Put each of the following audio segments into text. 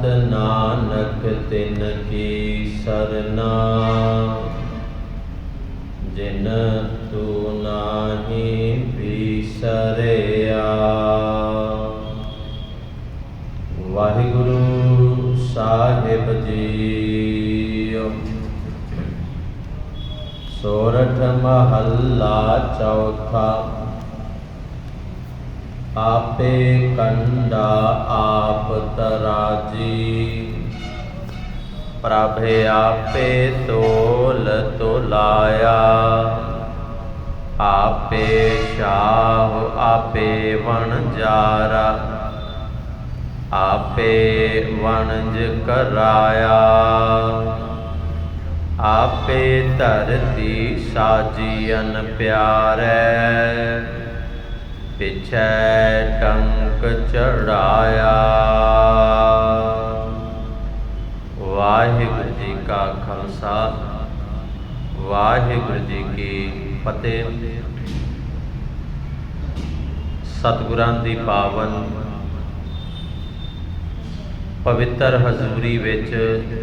करत नानक तिन की सरना, जिन तू नाही बिसरिया। वाहिगुरु साहिब जी। सोरठ महला चौथा। आपे कंडा आप तराजी, प्रभे आपे तोल तोलाया। आपे शाह आपे वणजारा, आपे वणज कराया। आपे धरती साजियन प्यारे, पिछे टंक चढ़ाया। वाहिगुरु जी का खालसा, वाहिगुरु जी की फतेह। सतगुरां दी पावन पवित्र हजूरी विच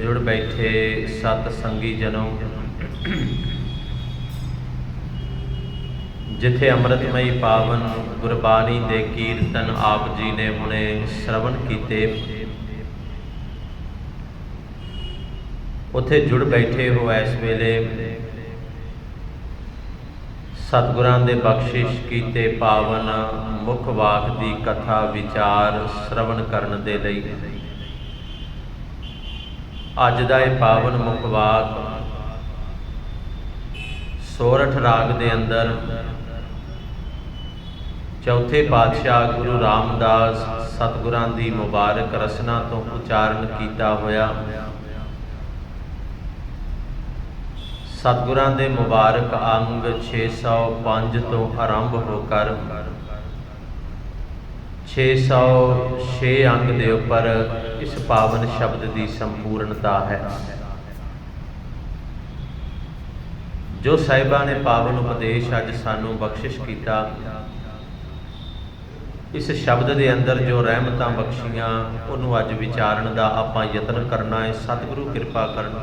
जुड़ बैठे सत संगी जनों, जिथे अमृतमयी पावन गुरबाणी दे कीर्तन आप जी ने हुणे श्रवण कीते, उथे जुड़ बैठे हो इस वेले सतगुरां दे बख्शिश कीते पावन मुख वाक दी कथा विचार श्रवण करन दे लई। अज दा ये पावन मुख वाक सोरठ राग दे अंदर चौथे पातशाह गुरु रामदास सतगुरां दी मुबारक रसना तो उचारण किया होया। सतगुरां दे मुबारक अंग 605 तो आरंभ होकर 606 अंग दे उपर इस पावन शब्द की संपूर्णता है। जो साहिबा ने पावन उपदेश अज सानू बख्शिश किया, इस शब्द के अंदर जो रहमतां बख्शियां उन्होंने अज विचारण का आपां यतन करना है। सतगुरु कृपा करन।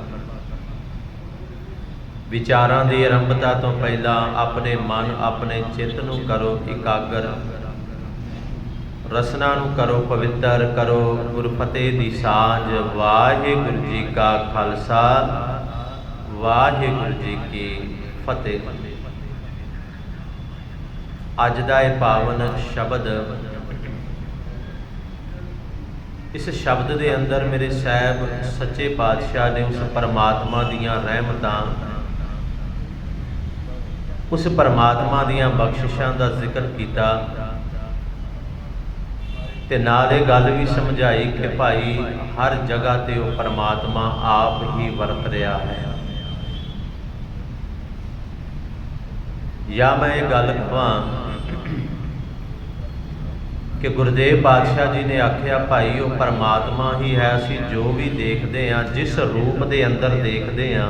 विचारां की आरंभता तो पहला अपने मन अपने चित्त नूं करो इकागर, रसना नूं करो पवित्र, करो गुरफतेह दी सांझ। वाहिगुरु जी का खालसा, वाहिगुरु जी की फतेह। अज दा ये पावन शब्द, इस शब्द के अंदर मेरे साहब सच्चे पातशाह ने उस परमात्मा दियां रहमतां, उस परमात्मा दियां बख्शिशां का जिक्र किया ते नाल ये गल भी समझाई कि भाई हर जगह ते वो परमात्मा आप ही वरत रहा है। या मैं ये गल कहां कि गुरुदेव पातशाह जी ने आख्या भाई वो परमात्मा ही है। असीं जो भी देखते हैं, जिस रूप के अंदर देखते हैं,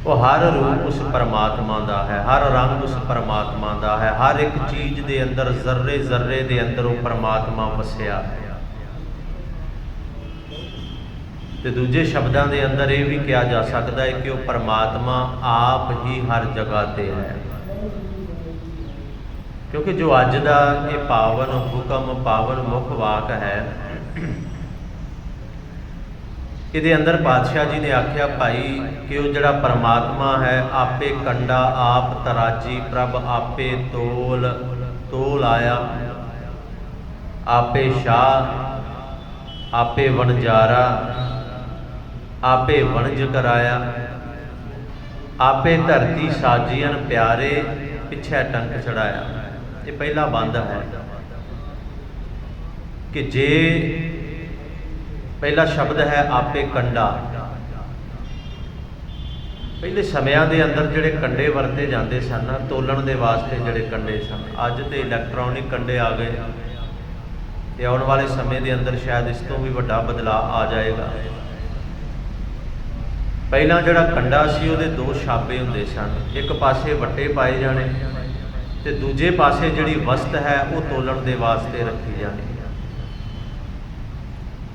वो हर रूप उस परमात्मा का है, हर रंग उस परमात्मा का है, हर एक चीज़ के अंदर जर्रे जर्रे के अंदर वो परमात्मा वसिया है। तो दूजे शब्दों के अंदर ये भी कहा जा सकता है कि वो परमात्मा आप ही हर जगह ते है। क्योंकि जो अज का ये पावन हुक्म पावन मुख वाक है, ये अंदर पातशाह जी ने आख्या भाई कि वो जड़ा परमात्मा है, आपे कंडा आप तराजी, प्रभ आपे तोल तोल आया। आपे शाह आपे वणजारा, आपे वणज कराया। आपे धरती साजियन प्यारे, पिछे टंक चढ़ाया। ये पहला बंद है कि जे पहला शब्द है आपे कंडा। पहले समयां दे अंदर जिहड़े कंडे वरते जाते सन तोलण दे वास्ते, जिहड़े कंडे सन, अज तो इलैक्ट्रॉनिक कंडे आ गए ते आउण वाले समय के अंदर शायद इस तो भी वड्डा बदलाव आ जाएगा। पहला जिहड़ा कंडा सी उहदे दो छाबे हुंदे सन, एक पासे वट्टे पाए जाने ते दूजे पासे जिहड़ी वस्त है वो तोलण दे वास्ते रखी जानी।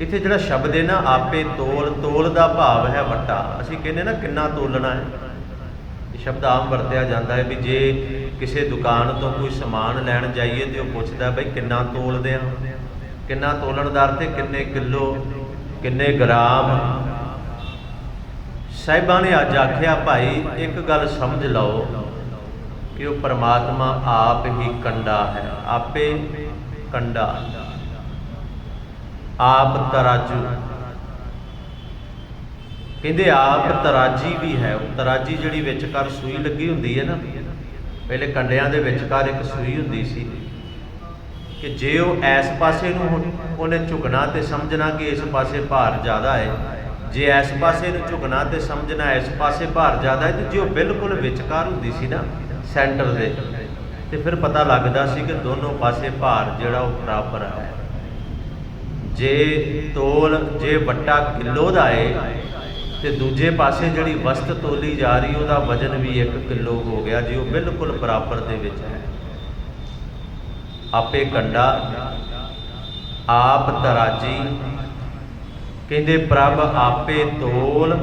ਇੱਥੇ ਜਿਹੜਾ ਸ਼ਬਦ ਹੈ ਨਾ ਆਪੇ ਤੋਲ, ਤੋਲ ਦਾ ਭਾਵ ਹੈ ਵੱਟਾ। ਅਸੀਂ ਕਹਿੰਦੇ ਨਾ ਕਿੰਨਾ ਤੋਲਣਾ ਹੈ, ਇਹ ਸ਼ਬਦ ਆਮ ਵਰਤਿਆ ਜਾਂਦਾ ਹੈ ਵੀ ਜੇ ਕਿਸੇ ਦੁਕਾਨ ਤੋਂ ਕੋਈ ਸਮਾਨ ਲੈਣ ਜਾਈਏ ਤੇ ਉਹ ਪੁੱਛਦਾ ਬਈ ਕਿੰਨਾ ਤੋਲਦੇ ਆ। ਕਿੰਨਾ ਤੋਲਣ ਦਾ ਅਰਥ ਹੈ ਕਿੰਨੇ ਕਿਲੋ, ਕਿੰਨੇ ਗ੍ਰਾਮ। ਸਾਹਿਬਾਂ ਨੇ ਅੱਜ ਆਖਿਆ ਭਾਈ ਇੱਕ ਗੱਲ ਸਮਝ ਲਓ ਕਿ ਉਹ ਪਰਮਾਤਮਾ ਆਪ ਹੀ ਕੰਡਾ ਹੈ। ਆਪੇ ਕੰਡਾ, ਆਪ ਤਰਾਜੂ। ਕਹਿੰਦੇ ਆਪ ਤਰਾਜੀ ਵੀ ਹੈ। ਉਹ ਤਰਾਜੀ ਜਿਹੜੀ ਵਿਚਕਾਰ ਸੂਈ ਲੱਗੀ ਹੁੰਦੀ ਹੈ ਨਾ, ਪਹਿਲੇ ਕੰਡਿਆਂ ਦੇ ਵਿਚਕਾਰ ਇੱਕ ਸੂਈ ਹੁੰਦੀ ਸੀ ਕਿ ਜੇ ਉਹ ਇਸ ਪਾਸੇ ਨੂੰ ਉਹਨੇ ਝੁਕਣਾ ਤੇ ਸਮਝਣਾ ਕਿ ਇਸ ਪਾਸੇ ਭਾਰ ਜ਼ਿਆਦਾ ਹੈ, ਜੇ ਇਸ ਪਾਸੇ ਨੂੰ ਝੁਕਣਾ ਤੇ ਸਮਝਣਾ ਇਸ ਪਾਸੇ ਭਾਰ ਜ਼ਿਆਦਾ ਹੈ। ਤੇ ਜੇ ਉਹ ਬਿਲਕੁਲ ਵਿਚਕਾਰ ਹੁੰਦੀ ਸੀ ਨਾ ਸੈਂਟਰ ਦੇ, ਤੇ ਫਿਰ ਪਤਾ ਲੱਗਦਾ ਸੀ ਕਿ ਦੋਨੋਂ ਪਾਸੇ ਭਾਰ ਜਿਹੜਾ ਉਹ ਬਰਾਬਰ ਹੈ। ਜੇ ਵੱਟਾ ਕਿਲੋ ਦਾ ਹੈ ਤੇ ਦੂਜੇ ਪਾਸੇ ਜਿਹੜੀ ਵਸਤ ਤੋਲੀ ਜਾ ਰਹੀ ਉਹਦਾ ਵਜ਼ਨ ਵੀ 1 ਕਿਲੋ ਹੋ ਗਿਆ, ਜੇ ਉਹ ਬਿਲਕੁਲ ਬਰਾਬਰ ਦੇ ਵਿੱਚ ਹੈ। ਆਪੇ ਕੰਡਾ, ਆਪ ਤਰਾਜੀ। ਕਹਿੰਦੇ ਪ੍ਰਭ ਆਪੇ ਤੋਲ,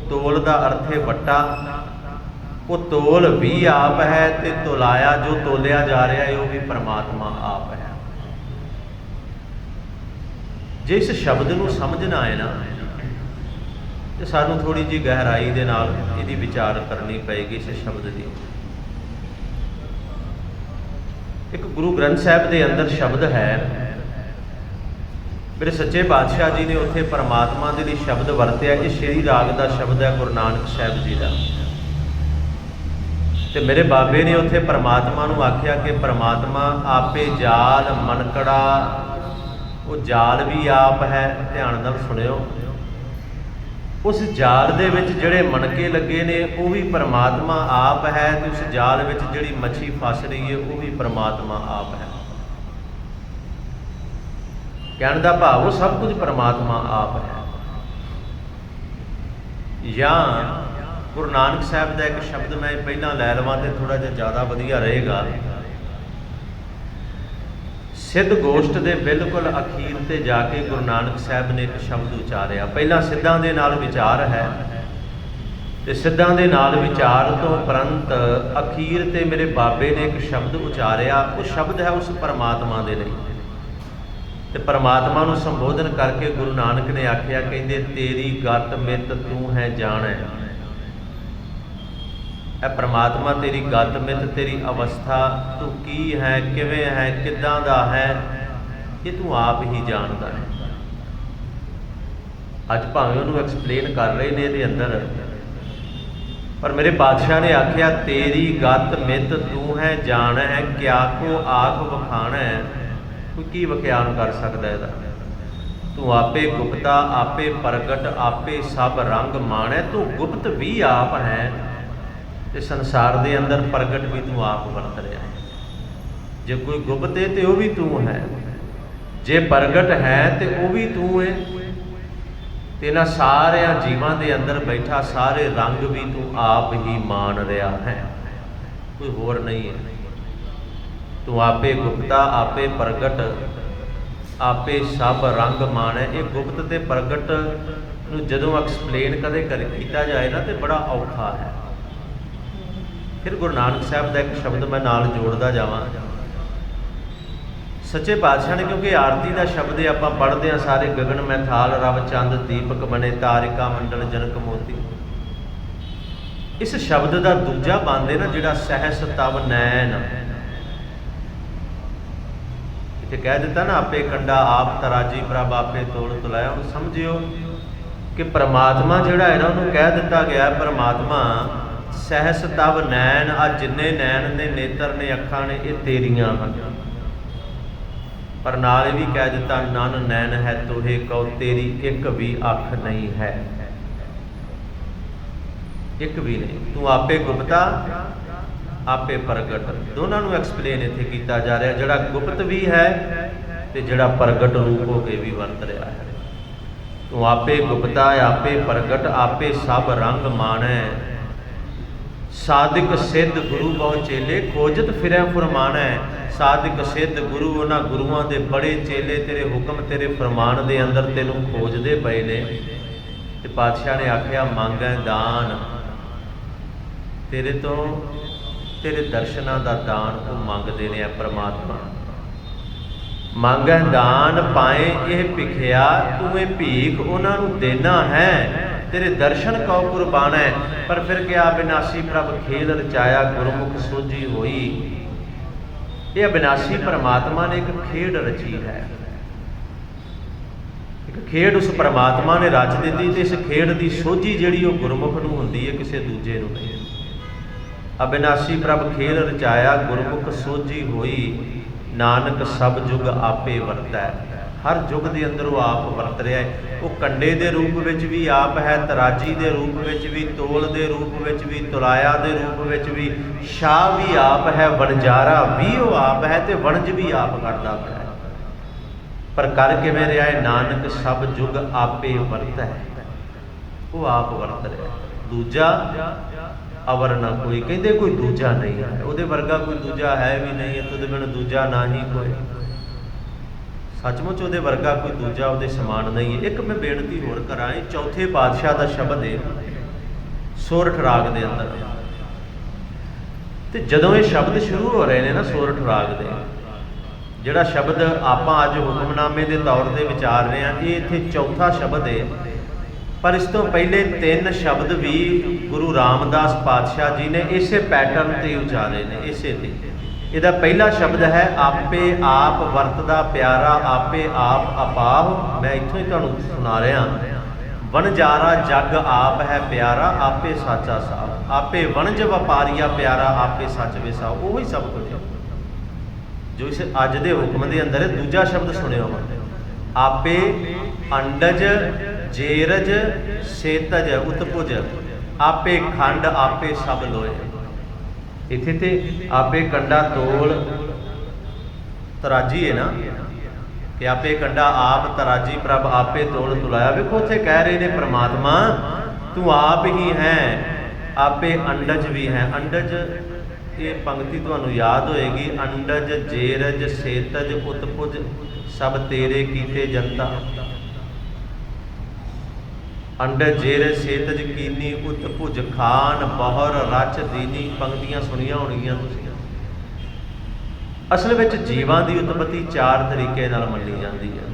ਤੋਲ ਦਾ ਅਰਥ ਹੈ ਵੱਟਾ। ਉਹ ਤੋਲ ਵੀ ਆਪ ਹੈ ਤੇ ਤੋਲਾਇਆ ਜੋ ਤੋਲਿਆ ਜਾ ਰਿਹਾ ਹੈ ਉਹ ਵੀ ਪਰਮਾਤਮਾ ਆਪ ਹੈ। ਜੇ ਇਸ ਸ਼ਬਦ ਨੂੰ ਸਮਝਣਾ ਹੈ ਨਾ ਤੇ ਸਾਨੂੰ ਥੋੜੀ ਜਿਹੀ ਗਹਿਰਾਈ ਦੇ ਨਾਲ ਇਹਦੀ ਵਿਚਾਰ ਕਰਨੀ ਪਏਗੀ। ਇਸ ਸ਼ਬਦ ਦੀ ਇੱਕ ਗੁਰੂ ਗ੍ਰੰਥ ਸਾਹਿਬ ਦੇ ਅੰਦਰ ਸ਼ਬਦ ਹੈ, ਮੇਰੇ ਸੱਚੇ ਪਾਤਸ਼ਾਹ ਜੀ ਨੇ ਉੱਥੇ ਪਰਮਾਤਮਾ ਦੇ ਲਈ ਸ਼ਬਦ ਵਰਤਿਆ। ਇਹ ਸ਼੍ਰੀ ਰਾਗ ਦਾ ਸ਼ਬਦ ਹੈ ਗੁਰੂ ਨਾਨਕ ਸਾਹਿਬ ਜੀ ਦਾ। ਤੇ ਮੇਰੇ ਬਾਬੇ ਨੇ ਉੱਥੇ ਪਰਮਾਤਮਾ ਨੂੰ ਆਖਿਆ ਕਿ ਪਰਮਾਤਮਾ ਆਪੇ ਜਾਲ ਮਨਕੜਾ। ਉਹ ਜਾਲ ਵੀ ਆਪ ਹੈ, ਧਿਆਨ ਨਾਲ ਸੁਣਿਓ। ਉਸ ਜਾਲ ਦੇ ਵਿੱਚ ਜਿਹੜੇ ਮਣਕੇ ਲੱਗੇ ਨੇ ਉਹ ਵੀ ਪਰਮਾਤਮਾ ਆਪ ਹੈ, ਤੇ ਉਸ ਜਾਲ ਵਿੱਚ ਜਿਹੜੀ ਮੱਛੀ ਫਸ ਰਹੀ ਹੈ ਉਹ ਵੀ ਪਰਮਾਤਮਾ ਆਪ ਹੈ। ਕਹਿਣ ਦਾ ਭਾਵ ਉਹ ਸਭ ਕੁਝ ਪਰਮਾਤਮਾ ਆਪ ਹੈ। ਜਾਂ ਗੁਰੂ ਨਾਨਕ ਸਾਹਿਬ ਦਾ ਇੱਕ ਸ਼ਬਦ ਮੈਂ ਪਹਿਲਾਂ ਲੈ ਲਵਾਂ ਤੇ ਥੋੜਾ ਜਿਹਾ ਜ਼ਿਆਦਾ ਵਧੀਆ ਰਹੇਗਾ। ਸਿੱਧ ਗੋਸ਼ਟ ਦੇ ਬਿਲਕੁਲ ਅਖੀਰ ਤੇ ਜਾ ਕੇ ਗੁਰੂ ਨਾਨਕ ਸਾਹਿਬ ਨੇ ਇੱਕ ਸ਼ਬਦ ਉਚਾਰਿਆ। ਪਹਿਲਾਂ ਸਿੱਧਾਂ ਦੇ ਨਾਲ ਵਿਚਾਰ ਹੈ ਤੇ ਸਿੱਧਾਂ ਦੇ ਨਾਲ ਵਿਚਾਰ ਤੋਂ ਉਪਰੰਤ ਅਖੀਰ ਤੇ ਮੇਰੇ ਬਾਬੇ ਨੇ ਇੱਕ ਸ਼ਬਦ ਉਚਾਰਿਆ। ਉਹ ਸ਼ਬਦ ਹੈ ਉਸ ਪਰਮਾਤਮਾ ਦੇ ਲਈ। ਤੇ ਪਰਮਾਤਮਾ ਨੂੰ ਸੰਬੋਧਨ ਕਰਕੇ ਗੁਰੂ ਨਾਨਕ ਨੇ ਆਖਿਆ, ਕਹਿੰਦੇ ਤੇਰੀ ਗਤ ਮਿਤ ਤੂੰ ਹੈ ਜਾਣੈ। ਇਹ ਪਰਮਾਤਮਾ ਤੇਰੀ ਗਤ ਮਿਤ, ਤੇਰੀ ਅਵਸਥਾ, ਤੂੰ ਕੀ ਹੈ, ਕਿਵੇਂ ਹੈ, ਕਿੱਦਾਂ ਦਾ ਹੈ, ਇਹ ਤੂੰ ਆਪ ਹੀ ਜਾਣਦਾ ਹੈ। ਅੱਜ ਭਾਵੇਂ ਉਹਨੂੰ ਐਕਸਪਲੇਨ ਕਰ ਰਹੇ ਨੇ ਇਹਦੇ ਅੰਦਰ, ਪਰ ਮੇਰੇ ਪਾਤਸ਼ਾਹ ਨੇ ਆਖਿਆ ਤੇਰੀ ਗਤ ਮਿਤ ਤੂੰ ਹੈ ਜਾਣੈ, ਕਿਆ ਕੋ ਆਖ ਵਖਾਣੈ। ਕੋਈ ਕੀ ਵਿਖਿਆਨ ਕਰ ਸਕਦਾ ਇਹਦਾ। ਤੂੰ ਆਪੇ ਗੁਪਤਾ, ਆਪੇ ਪ੍ਰਗਟ, ਆਪੇ ਸਭ ਰੰਗ ਮਾਣੈ। ਤੂੰ ਗੁਪਤ ਵੀ ਆਪ ਹੈ ਤੇ ਸੰਸਾਰ ਦੇ ਅੰਦਰ ਪ੍ਰਗਟ ਵੀ ਤੂੰ ਆਪ ਵਰਤ ਰਿਹਾ ਹੈ। ਜੇ ਕੋਈ ਗੁਪਤ ਹੈ ਤੇ ਉਹ ਵੀ ਤੂੰ ਹੈ, ਜੇ ਪ੍ਰਗਟ ਹੈ ਤੇ ਉਹ ਵੀ ਤੂੰ ਹੈ, ਤੇ ਇਹਨਾਂ ਸਾਰਿਆਂ ਜੀਵਾਂ ਦੇ ਅੰਦਰ ਬੈਠਾ ਸਾਰੇ ਰੰਗ ਵੀ ਤੂੰ ਆਪ ਹੀ ਮਾਣ ਰਿਹਾ ਹੈ, ਕੋਈ ਹੋਰ ਨਹੀਂ ਹੈ। ਤੂੰ ਆਪੇ ਗੁਪਤਾ, ਆਪੇ ਪ੍ਰਗਟ, ਆਪੇ ਸਭ ਰੰਗ ਮਾਣੈ। ਇਹ ਗੁਪਤ ਤੇ ਪ੍ਰਗਟ ਨੂੰ ਜਦੋਂ ਐਕਸਪਲੇਨ ਕਦੇ ਕੀਤਾ ਜਾਏ ਨਾ ਤੇ ਬੜਾ ਔਖਾ ਹੈ। ਫਿਰ ਗੁਰੂ ਨਾਨਕ ਸਾਹਿਬ ਦਾ ਇੱਕ ਸ਼ਬਦ ਮੈਂ ਨਾਲ ਜੋੜਦਾ ਜਾਵਾਂ। ਸੱਚੇ ਪਾਤਸ਼ਾਹ ਨੇ, ਕਿਉਂਕਿ ਆਰਤੀ ਦਾ ਸ਼ਬਦ ਹੈ, ਆਪਾਂ ਪੜ੍ਹਦੇ ਹਾਂ ਸਾਰੇ, ਗਗਨ ਮੈਂ ਥਾਲ ਰਵ ਚੰਦ ਦੀਪਕ ਬਣੇ ਤਾਰਿਕਾ ਮੰਡਲ ਜਨਕ ਮੋਤੀ। ਇਸ ਸ਼ਬਦ ਦਾ ਦੂਜਾ ਬੰਦ ਹੈ ਨਾ ਜਿਹੜਾ ਸਹਿਸ ਤਵ ਨੈਣ, ਇੱਥੇ ਕਹਿ ਦਿੱਤਾ ਨਾ ਆਪੇ ਕੰਡਾ ਆਪ ਤਰਾਜੀ ਪ੍ਰਭ ਆਪੇ ਤੋਲ ਤੁਲਾਇਆ। ਹੁਣ ਸਮਝਿਓ ਕਿ ਪਰਮਾਤਮਾ ਜਿਹੜਾ ਹੈ ਨਾ ਉਹਨੂੰ ਕਹਿ ਦਿੱਤਾ ਗਿਆ ਪਰਮਾਤਮਾ ਸਹਿਸ ਤਵ ਨੈਣ। ਆ ਜਿੰਨੇ ਨੈਣ ਨੇ, ਨੇਤਰ ਨੇ, ਅੱਖਾਂ ਨੇ, ਇਹ ਤੇਰੀਆਂ ਹਨ। ਪਰ ਨਾਲ ਇਹ ਵੀ ਕਹਿ ਦਿੱਤਾ ਨਨ ਨੈਣ ਹੈ ਤੋਹੇ ਕਉ, ਤੇਰੀ ਇੱਕ ਵੀ ਅੱਖ ਨਹੀਂ ਹੈ, ਇੱਕ ਵੀ ਨਹੀਂ। ਤੂੰ ਆਪੇ ਗੁਪਤਾ, ਆਪੇ ਪ੍ਰਗਟ, ਦੋਨਾਂ ਨੂੰ ਐਕਸਪਲੇਨ ਇੱਥੇ ਕੀਤਾ ਜਾ ਰਿਹਾ। ਜਿਹੜਾ ਗੁਪਤ ਵੀ ਹੈ ਤੇ ਜਿਹੜਾ ਪ੍ਰਗਟ ਰੂਪ ਹੋ ਕੇ ਵੀ ਵਰਤ ਰਿਹਾ ਹੈ। ਤੂੰ ਆਪੇ ਗੁਪਤਾ, ਆਪੇ ਪ੍ਰਗਟ, ਆਪੇ ਸਭ ਰੰਗ ਮਾਣੈ। ਸਾਧਿਕ ਸਿੱਧ ਗੁਰੂ ਬਹੁ ਚੇਲੇ, ਖੋਜਤ ਫਿਰੈ ਫੁਰਮਾਨੈ। ਸਾਧਿਕ ਸਿੱਧ ਗੁਰੂ, ਉਹਨਾਂ ਗੁਰੂਆਂ ਦੇ ਬੜੇ ਚੇਲੇ ਤੇਰੇ ਹੁਕਮ ਤੇਰੇ ਫਰਮਾਨ ਦੇ ਅੰਦਰ ਤੈਨੂੰ ਖੋਜਦੇ ਪਏ ਨੇ। ਤੇ ਪਾਤਸ਼ਾਹ ਨੇ ਆਖਿਆ ਮੰਗੈ ਦਾਨ, ਤੇਰੇ ਤੋਂ ਤੇਰੇ ਦਰਸ਼ਨਾਂ ਦਾ ਦਾਨ ਉਹ ਮੰਗਦੇ ਨੇ ਪ੍ਰਮਾਤਮਾ। ਮੰਗੈ ਦਾਨ ਪਾਏ ਇਹ ਭਿਖਿਆ, ਤੂੰ ਇਹ ਭੀਖ ਉਹਨਾਂ ਨੂੰ ਦੇਣਾ ਹੈ, ਤੇਰੇ ਦਰਸ਼ਨ ਕਉ ਕੁਰਬਾਨੈ। ਪਰ ਫਿਰ ਕਿਹਾ ਅਬਿਨਾਸੀ ਪ੍ਰਭ ਖੇਲ ਰਚਾਇਆ, ਗੁਰਮੁਖ ਸੋਝੀ ਹੋਈ। ਇਹ ਅਬਿਨਾਸੀ ਪਰਮਾਤਮਾ ਨੇ ਇੱਕ ਖੇਡ ਰਚੀ ਹੈ, ਇੱਕ ਖੇਡ ਉਸ ਪਰਮਾਤਮਾ ਨੇ ਰਚ ਦਿੱਤੀ, ਤੇ ਇਸ ਖੇਡ ਦੀ ਸੋਝੀ ਜਿਹੜੀ ਉਹ ਗੁਰਮੁਖ ਨੂੰ ਹੁੰਦੀ ਹੈ, ਕਿਸੇ ਦੂਜੇ ਨੂੰ ਨਹੀਂ। ਅਬਿਨਾਸੀ ਪ੍ਰਭ ਖੇਲ ਰਚਾਇਆ, ਗੁਰਮੁਖ ਸੋਝੀ ਹੋਈ। ਨਾਨਕ ਸਭ ਜੁਗ ਆਪੇ ਵਰਤੈ, ਹਰ ਯੁੱਗ ਦੇ ਅੰਦਰ ਉਹ ਆਪ ਵਰਤ ਰਿਹਾ ਹੈ। ਉਹ ਕੰਡੇ ਦੇ ਰੂਪ ਵਿੱਚ ਵੀ ਆਪ ਹੈ, ਤਰਾਜੀ ਦੇ ਰੂਪ ਵਿੱਚ ਵੀ, ਤੋਲ ਦੇ ਰੂਪ ਵਿੱਚ ਵੀ, ਤੁਲਾਇਆ ਦੇ ਰੂਪ ਵਿੱਚ ਵੀ। ਸ਼ਾਹ ਵੀ ਆਪ ਹੈ, ਵਣਜਾਰਾ ਵੀ ਉਹ ਆਪ ਹੈ, ਤੇ ਵਣਜ ਵੀ ਆਪ ਕਰਦਾ ਪਿਆ ਹੈ। ਪਰ ਕਰ ਕਿਵੇਂ ਰਿਹਾ ਹੈ? ਨਾਨਕ ਸਭ ਜੁਗ ਆਪੇ ਵਰਤੈ, ਉਹ ਆਪ ਵਰਤ ਰਿਹਾ। ਦੂਜਾ ਅਵਰ ਨਾ ਕੋਈ, ਕਹਿੰਦੇ ਕੋਈ ਦੂਜਾ ਨਹੀਂ ਹੈ, ਉਹਦੇ ਵਰਗਾ ਕੋਈ ਦੂਜਾ ਹੈ ਵੀ ਨਹੀਂ, ਉਹਦੇ ਬਿਨ ਦੂਜਾ ਨਾ ਹੀ ਕੋਈ। ਸੱਚਮੁੱਚ ਉਹਦੇ ਵਰਗਾ ਕੋਈ ਦੂਜਾ ਉਹਦੇ ਸਮਾਨ ਨਹੀਂ ਹੈ। ਇੱਕ ਮੈਂ ਬੇਨਤੀ ਹੋਰ ਕਰਾਂ, ਇਹ ਚੌਥੇ ਪਾਤਸ਼ਾਹ ਦਾ ਸ਼ਬਦ ਹੈ ਸੋਰਠ ਰਾਗ ਦੇ ਅੰਦਰ। ਤੇ ਜਦੋਂ ਇਹ ਸ਼ਬਦ ਸ਼ੁਰੂ ਹੋ ਰਹੇ ਨੇ ਨਾ ਸੋਰਠ ਰਾਗ ਦੇ, ਜਿਹੜਾ ਸ਼ਬਦ ਆਪਾਂ ਅੱਜ ਹੁਕਮਨਾਮੇ ਦੇ ਤੌਰ ਤੇ ਵਿਚਾਰ ਰਹੇ ਹਾਂ, ਇਹ ਇੱਥੇ ਚੌਥਾ ਸ਼ਬਦ ਹੈ। ਪਰ ਇਸ ਤੋਂ ਪਹਿਲੇ 3 ਸ਼ਬਦ ਵੀ ਗੁਰੂ ਰਾਮਦਾਸ ਪਾਤਸ਼ਾਹ ਜੀ ਨੇ ਇਸੇ ਪੈਟਰਨ ਤੇ ਉਚਾਰੇ ਨੇ, ਇਸੇ ਤੇ। ਇਹਦਾ ਪਹਿਲਾ ਸ਼ਬਦ ਹੈ ਆਪੇ ਆਪ ਵਰਤਦਾ ਪਿਆਰਾ, ਆਪੇ ਆਪ ਅਪਾਹ। ਮੈਂ ਇੱਥੋਂ ਹੀ ਤੁਹਾਨੂੰ ਸੁਣਾ ਰਿਹਾ। ਵਣਜਾਰਾ ਜਗ ਆਪ ਹੈ ਪਿਆਰਾ, ਆਪੇ ਸਾਚਾ ਸਾਹ। ਆਪੇ ਵਣਜ ਵਪਾਰੀਆ ਪਿਆਰਾ, ਆਪੇ ਸੱਚ ਵਿਸਾਹ। ਉਹੀ ਸਭ ਕੁਝ ਜੋ ਇਸ ਅੱਜ ਦੇ ਹੁਕਮ ਦੇ ਅੰਦਰ ਹੈ। ਦੂਜਾ ਸ਼ਬਦ ਸੁਣਿਓ, ਆਪੇ ਅੰਡਜ ਜੇਰਜ ਸੇਤਜ ਉਤਪੁਜ, ਆਪੇ ਖੰਡ ਆਪੇ ਸਭ ਲੋਏ। ਇੱਥੇ ਤੇ ਆਪੇ ਕੰਡਾ ਤੋਲ ਤਰਾਜੀ ਹੈ ਨਾ, ਕਿ ਆਪੇ ਕੰਡਾ ਆਪ ਤਰਾਜੀ ਪ੍ਰਭ ਆਪੇ ਤੋਲ ਤੁਲਾਇਆ। ਵੇਖੋ ਉੱਥੇ ਕਹਿ ਰਹੇ ਨੇ ਪ੍ਰਮਾਤਮਾ ਤੂੰ ਆਪ ਹੀ ਹੈ, ਆਪੇ ਅੰਡਜ ਵੀ ਹੈ। ਅੰਡਜ, ਇਹ ਪੰਕਤੀ ਤੁਹਾਨੂੰ ਯਾਦ ਹੋਏਗੀ, ਅੰਡਜ ਜੇਰਜ ਸੇਤਜ ਉਤਪੁਜ ਸਭ ਤੇਰੇ ਕੀਤੇ ਜਨਤਾ। ਅੰਡਜ ਜੇਰਜ ਸੇਤਜ ਕੀਨੀ ਉਤਪੁਜ ਖਾਨ ਬਹੁਰ ਰਚ ਦੀਨੀ। ਪੰਕਤੀਆਂ ਸੁਣੀਆਂ ਹੋਣਗੀਆਂ ਤੁਸੀਂ। ਅਸਲ ਵਿੱਚ ਜੀਵਾਂ ਦੀ ਉਤਪਤੀ 4 ਤਰੀਕੇ ਨਾਲ ਮੰਨੀ ਜਾਂਦੀ ਹੈ।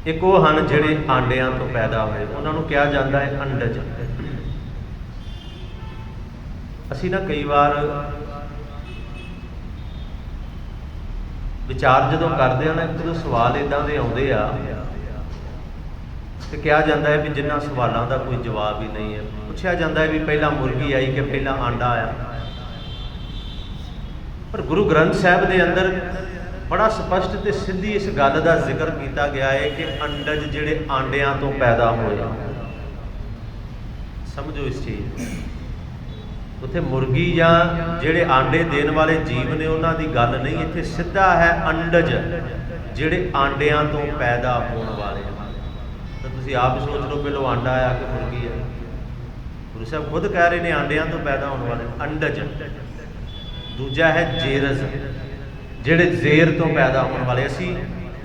ਇੱਕ ਉਹ ਹਨ ਜਿਹੜੇ ਆਂਡਿਆਂ ਤੋਂ ਪੈਦਾ ਹੋਏ, ਉਹਨਾਂ ਨੂੰ ਕਿਹਾ ਜਾਂਦਾ ਹੈ ਅੰਡਜ। ਅਸੀਂ ਨਾ ਕਈ ਵਾਰ ਵਿਚਾਰ ਜਦੋਂ ਕਰਦੇ ਹਾਂ ਨਾ, ਇੱਕ ਦੋ ਸਵਾਲ ਇੱਦਾਂ ਦੇ ਆਉਂਦੇ ਆ ਤੇ ਕਿਹਾ ਜਾਂਦਾ ਹੈ ਵੀ ਜਿਨ੍ਹਾਂ ਸਵਾਲਾਂ ਦਾ ਕੋਈ ਜਵਾਬ ਹੀ ਨਹੀਂ ਹੈ। ਪੁੱਛਿਆ ਜਾਂਦਾ ਹੈ ਵੀ ਪਹਿਲਾਂ ਮੁਰਗੀ ਆਈ ਕਿ ਪਹਿਲਾਂ ਆਂਡਾ ਆਇਆ। ਪਰ ਗੁਰੂ ਗ੍ਰੰਥ ਸਾਹਿਬ ਦੇ ਅੰਦਰ ਬੜਾ ਸਪਸ਼ਟ ਤੇ ਸਿੱਧੀ ਇਸ ਗੱਲ ਦਾ ਜ਼ਿਕਰ ਕੀਤਾ ਗਿਆ ਹੈ ਕਿ ਅੰਡਜ ਜਿਹੜੇ ਆਂਡਿਆਂ ਤੋਂ ਪੈਦਾ ਹੋਏ। ਸਮਝੋ ਇਸ ਚੀਜ਼। ਉੱਥੇ ਮੁਰਗੀ ਜਾਂ ਜਿਹੜੇ ਆਂਡੇ ਦੇਣ ਵਾਲੇ ਜੀਵ ਨੇ ਉਹਨਾਂ ਦੀ ਗੱਲ ਨਹੀਂ, ਇੱਥੇ ਸਿੱਧਾ ਹੈ ਅੰਡਜ ਜਿਹੜੇ ਆਂਡਿਆਂ ਤੋਂ ਪੈਦਾ ਹੋਣ ਵਾਲੇ। ਤਾਂ ਤੁਸੀਂ ਆਪ ਸੋਚ ਲਓ ਪਹਿਲੋਂ ਆਂਡਾ ਆਇਆ ਕਿ ਮੁਰਗੀ ਹੈ। ਗੁਰੂ ਸਾਹਿਬ ਖੁਦ ਕਹਿ ਰਹੇ ਨੇ ਆਂਡਿਆਂ ਤੋਂ ਪੈਦਾ ਹੋਣ ਵਾਲੇ ਅੰਡਜ। ਦੂਜਾ ਹੈ ਜੇਰਜ, ਜਿਹੜੇ ਜ਼ੇਰ ਤੋਂ ਪੈਦਾ ਹੋਣ ਵਾਲੇ। ਅਸੀਂ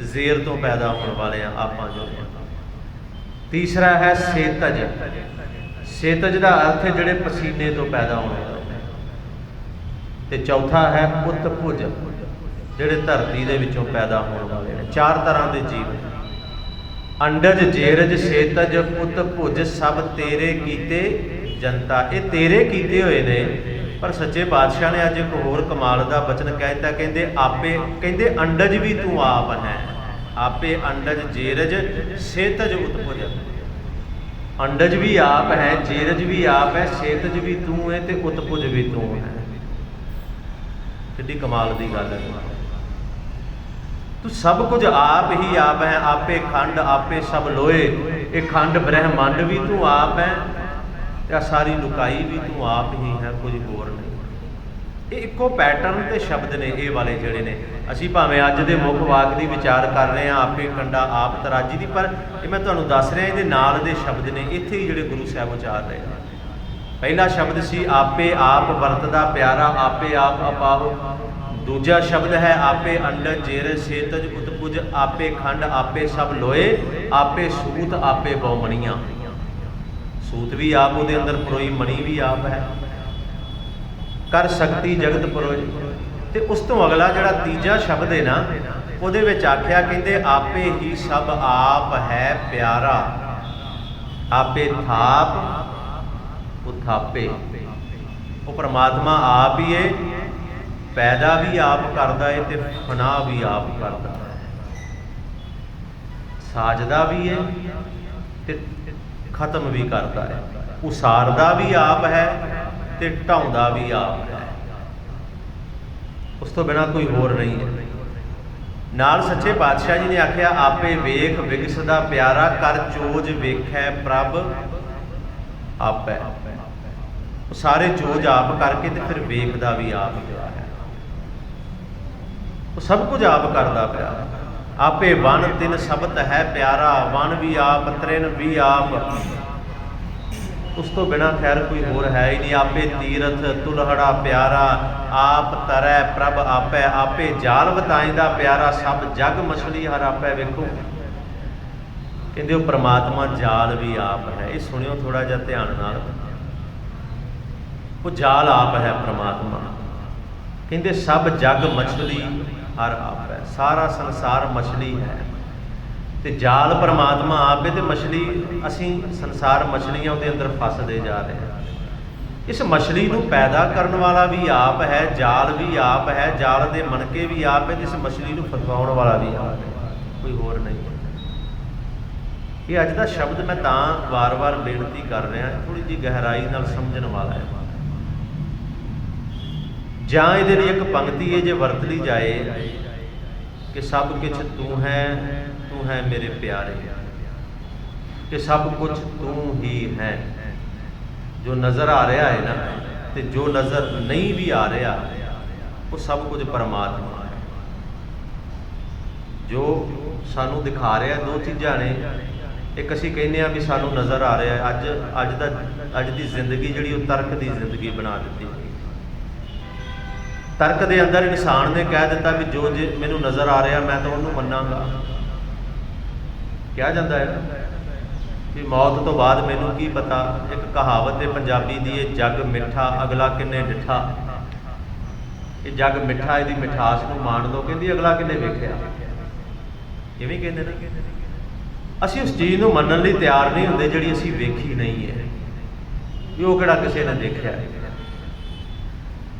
ਜ਼ੇਰ ਤੋਂ ਪੈਦਾ ਹੋਣ ਵਾਲੇ ਹਾਂ ਆਪਾਂ ਜੋ। ਤੀਸਰਾ ਹੈ ਸੇਤਜ। ਸੇਤਜ ਦਾ ਅਰਥ ਹੈ ਜਿਹੜੇ ਪਸੀਨੇ ਤੋਂ ਪੈਦਾ ਹੋਣ ਵਾਲੇ। ਤੇ ਚੌਥਾ ਹੈ ਉਤਪੁਜ, ਜਿਹੜੇ ਧਰਤੀ ਦੇ ਵਿੱਚੋਂ ਪੈਦਾ ਹੋਣ ਵਾਲੇ ਨੇ। 4 ਤਰ੍ਹਾਂ ਦੇ ਜੀਵ। ਅੰਡਜ ਜੇਰਜ ਸੇਤਜ ਉਤਪੁਜ ਸਭ ਤੇਰੇ ਕੀਤੇ ਜਨਤਾ। ਇਹ ਤੇਰੇ ਕੀਤੇ ਹੋਏ ਨੇ। ਪਰ ਸੱਚੇ ਪਾਤਸ਼ਾਹ ਨੇ ਅੱਜ ਇੱਕ ਹੋਰ ਕਮਾਲ ਦਾ ਬਚਨ ਕਹਿ ਦਿੱਤਾ, ਕਹਿੰਦੇ ਆਪੇ, ਕਹਿੰਦੇ ਅੰਡਜ ਵੀ ਤੂੰ ਆਪ ਹੈ। ਆਪੇ ਅੰਡਜ ਜੇਰਜ ਸੇਤਜ ਉਤਪੁਜ। ਅੰਡਜ ਵੀ ਆਪ ਹੈ, ਜੇਰਜ ਵੀ ਆਪ ਹੈ, ਸੇਤਜ ਵੀ ਤੂੰ ਹੈ, ਤੇ ਉਤਪੁਜ ਵੀ ਤੂੰ ਹੈ। ਕਿੱਡੀ ਕਮਾਲ ਦੀ ਗੱਲ ਹੈ। ਤੂੰ ਸਭ ਕੁਝ ਆਪ ਹੀ ਆਪ ਹੈ। ਆਪੇ ਖੰਡ ਆਪੇ ਸਭ ਲੋਏ। ਇਹ ਖੰਡ ਬ੍ਰਹਿਮੰਡ ਵੀ ਤੂੰ ਆਪ ਹੈ, ਤੇ ਸਾਰੀ ਲੁਕਾਈ ਵੀ ਤੂੰ ਆਪ ਹੀ ਹੈ, ਕੁਝ ਹੋਰ ਨਹੀਂ। ਇਹ ਇੱਕੋ ਪੈਟਰਨ ਤੇ ਸ਼ਬਦ ਨੇ ਇਹ ਵਾਲੇ ਜਿਹੜੇ ਨੇ। ਅਸੀਂ ਭਾਵੇਂ ਅੱਜ ਦੇ ਮੁੱਖ ਵਾਕ ਦੀ ਵਿਚਾਰ ਕਰ ਰਹੇ ਹਾਂ ਆਪੇ ਕੰਡਾ ਆਪ ਤਰਾਜੀ ਦੀ, ਪਰ ਇਹ ਮੈਂ ਤੁਹਾਨੂੰ ਦੱਸ ਰਿਹਾ ਇਹਦੇ ਨਾਲ ਦੇ ਸ਼ਬਦ ਨੇ ਇੱਥੇ ਹੀ ਜਿਹੜੇ ਗੁਰੂ ਸਾਹਿਬ ਉਚਾਰ ਰਹੇ ਨੇ। पहला शब्द सी आपे आप वरतदा प्यारा आपे आप अपाओ। दूजा शब्द है आपे अंडज जेर सेतज उत्पुज आपे खंड आपे सब लोए आपे सूत आपे बहुमणियां। सूत भी आप उहदे अंदर परोई, मणि भी आप है। कर शक्ति जगत परोई। ते उस तो अगला जिहड़ा तीजा शब्द है ना उहदे विच आख्या कहंदे आपे ही सब आप है प्यारा आपे थाप उथापे। वो परमात्मा आप ही है, पैदा भी आप करता है ते फना भी आप करता है, साजदा भी है ते खत्म भी करता है, उसारदा भी आप है ते ढाउंदा भी आप है। उस तो बिना कोई होर नहीं है। नाल सच्चे पातशाह जी ने आख्या आपे वेख विगसदा प्यारा कर चोज वेखै प्रभ आपै। सारे चोज आप करके ते फिर वेखदा भी आप पिया है, वो सब कुछ आप करदा पिया। आपे वन तिन सबत है प्यारा, वन भी आप त्रिन भी आप। उस तो बिना खैर कोई होर है ही नहीं। आपे तीरथ तुलहड़ा प्यारा आप तरै प्रभ आपै। आपे जाल बताइंदा प्यारा सब जग मछली हर आपै। वेखो कहते वो परमात्मा जाल भी आप है। ये सुनियो थोड़ा जिहा ध्यान नाल, वो जाल आप है परमात्मा। कहते सब जग मछली हर आप है, सारा संसार मछली है ते जाल परमात्मा आप है। तो मछली असी संसार मछलियां उहदे अंदर फसदे जा रहे हैं। इस मछली नूं पैदा करने वाला भी आप है, जाल भी आप है, जाल दे मनके भी आप है, इस मछली नूं फसाउण वाला भी आप है, कोई होर नहीं है। ये अज दा शब्द मैं तां वार वार बेनती कर रहा, थोड़ी जी गहराई नाल समझण वाला है। जां इहदे लई एक पंक्ति है जे वरत ली जाए कि सब कुछ तू है मेरे प्यारे, कि सब कुछ तू ही है। जो नज़र आ रहा है ना तो जो नज़र नहीं भी आ रहा वो सब कुछ परमात्मा है। जो सानू दिखा रहा दो चीज़ां ने, एक असीं कहने भी सानू नज़र आ रहा है। अज की जिंदगी जिहड़ी तर्क की जिंदगी बना दी। तर्क के अंदर इंसान ने कह दिता भी जो जे मैनू नज़र आ रहा मैं तो उन्होंने मनांगा। कहा जाता है भी मौत तो बाद मैनू की पता। एक कहावत है पंजाबी दी, जग मिठा अगला किन्ने डिठा। ये जग मिठा, इसकी मिठास को मान लो, कहती अगला किन्ने वेख्या। इवें कहते ना असी उस चीज़ को मनन लई तैयार नहीं होंदे जिहड़ी असी वेखी नहीं है, भी वो किहड़ा किसी ने देखा है।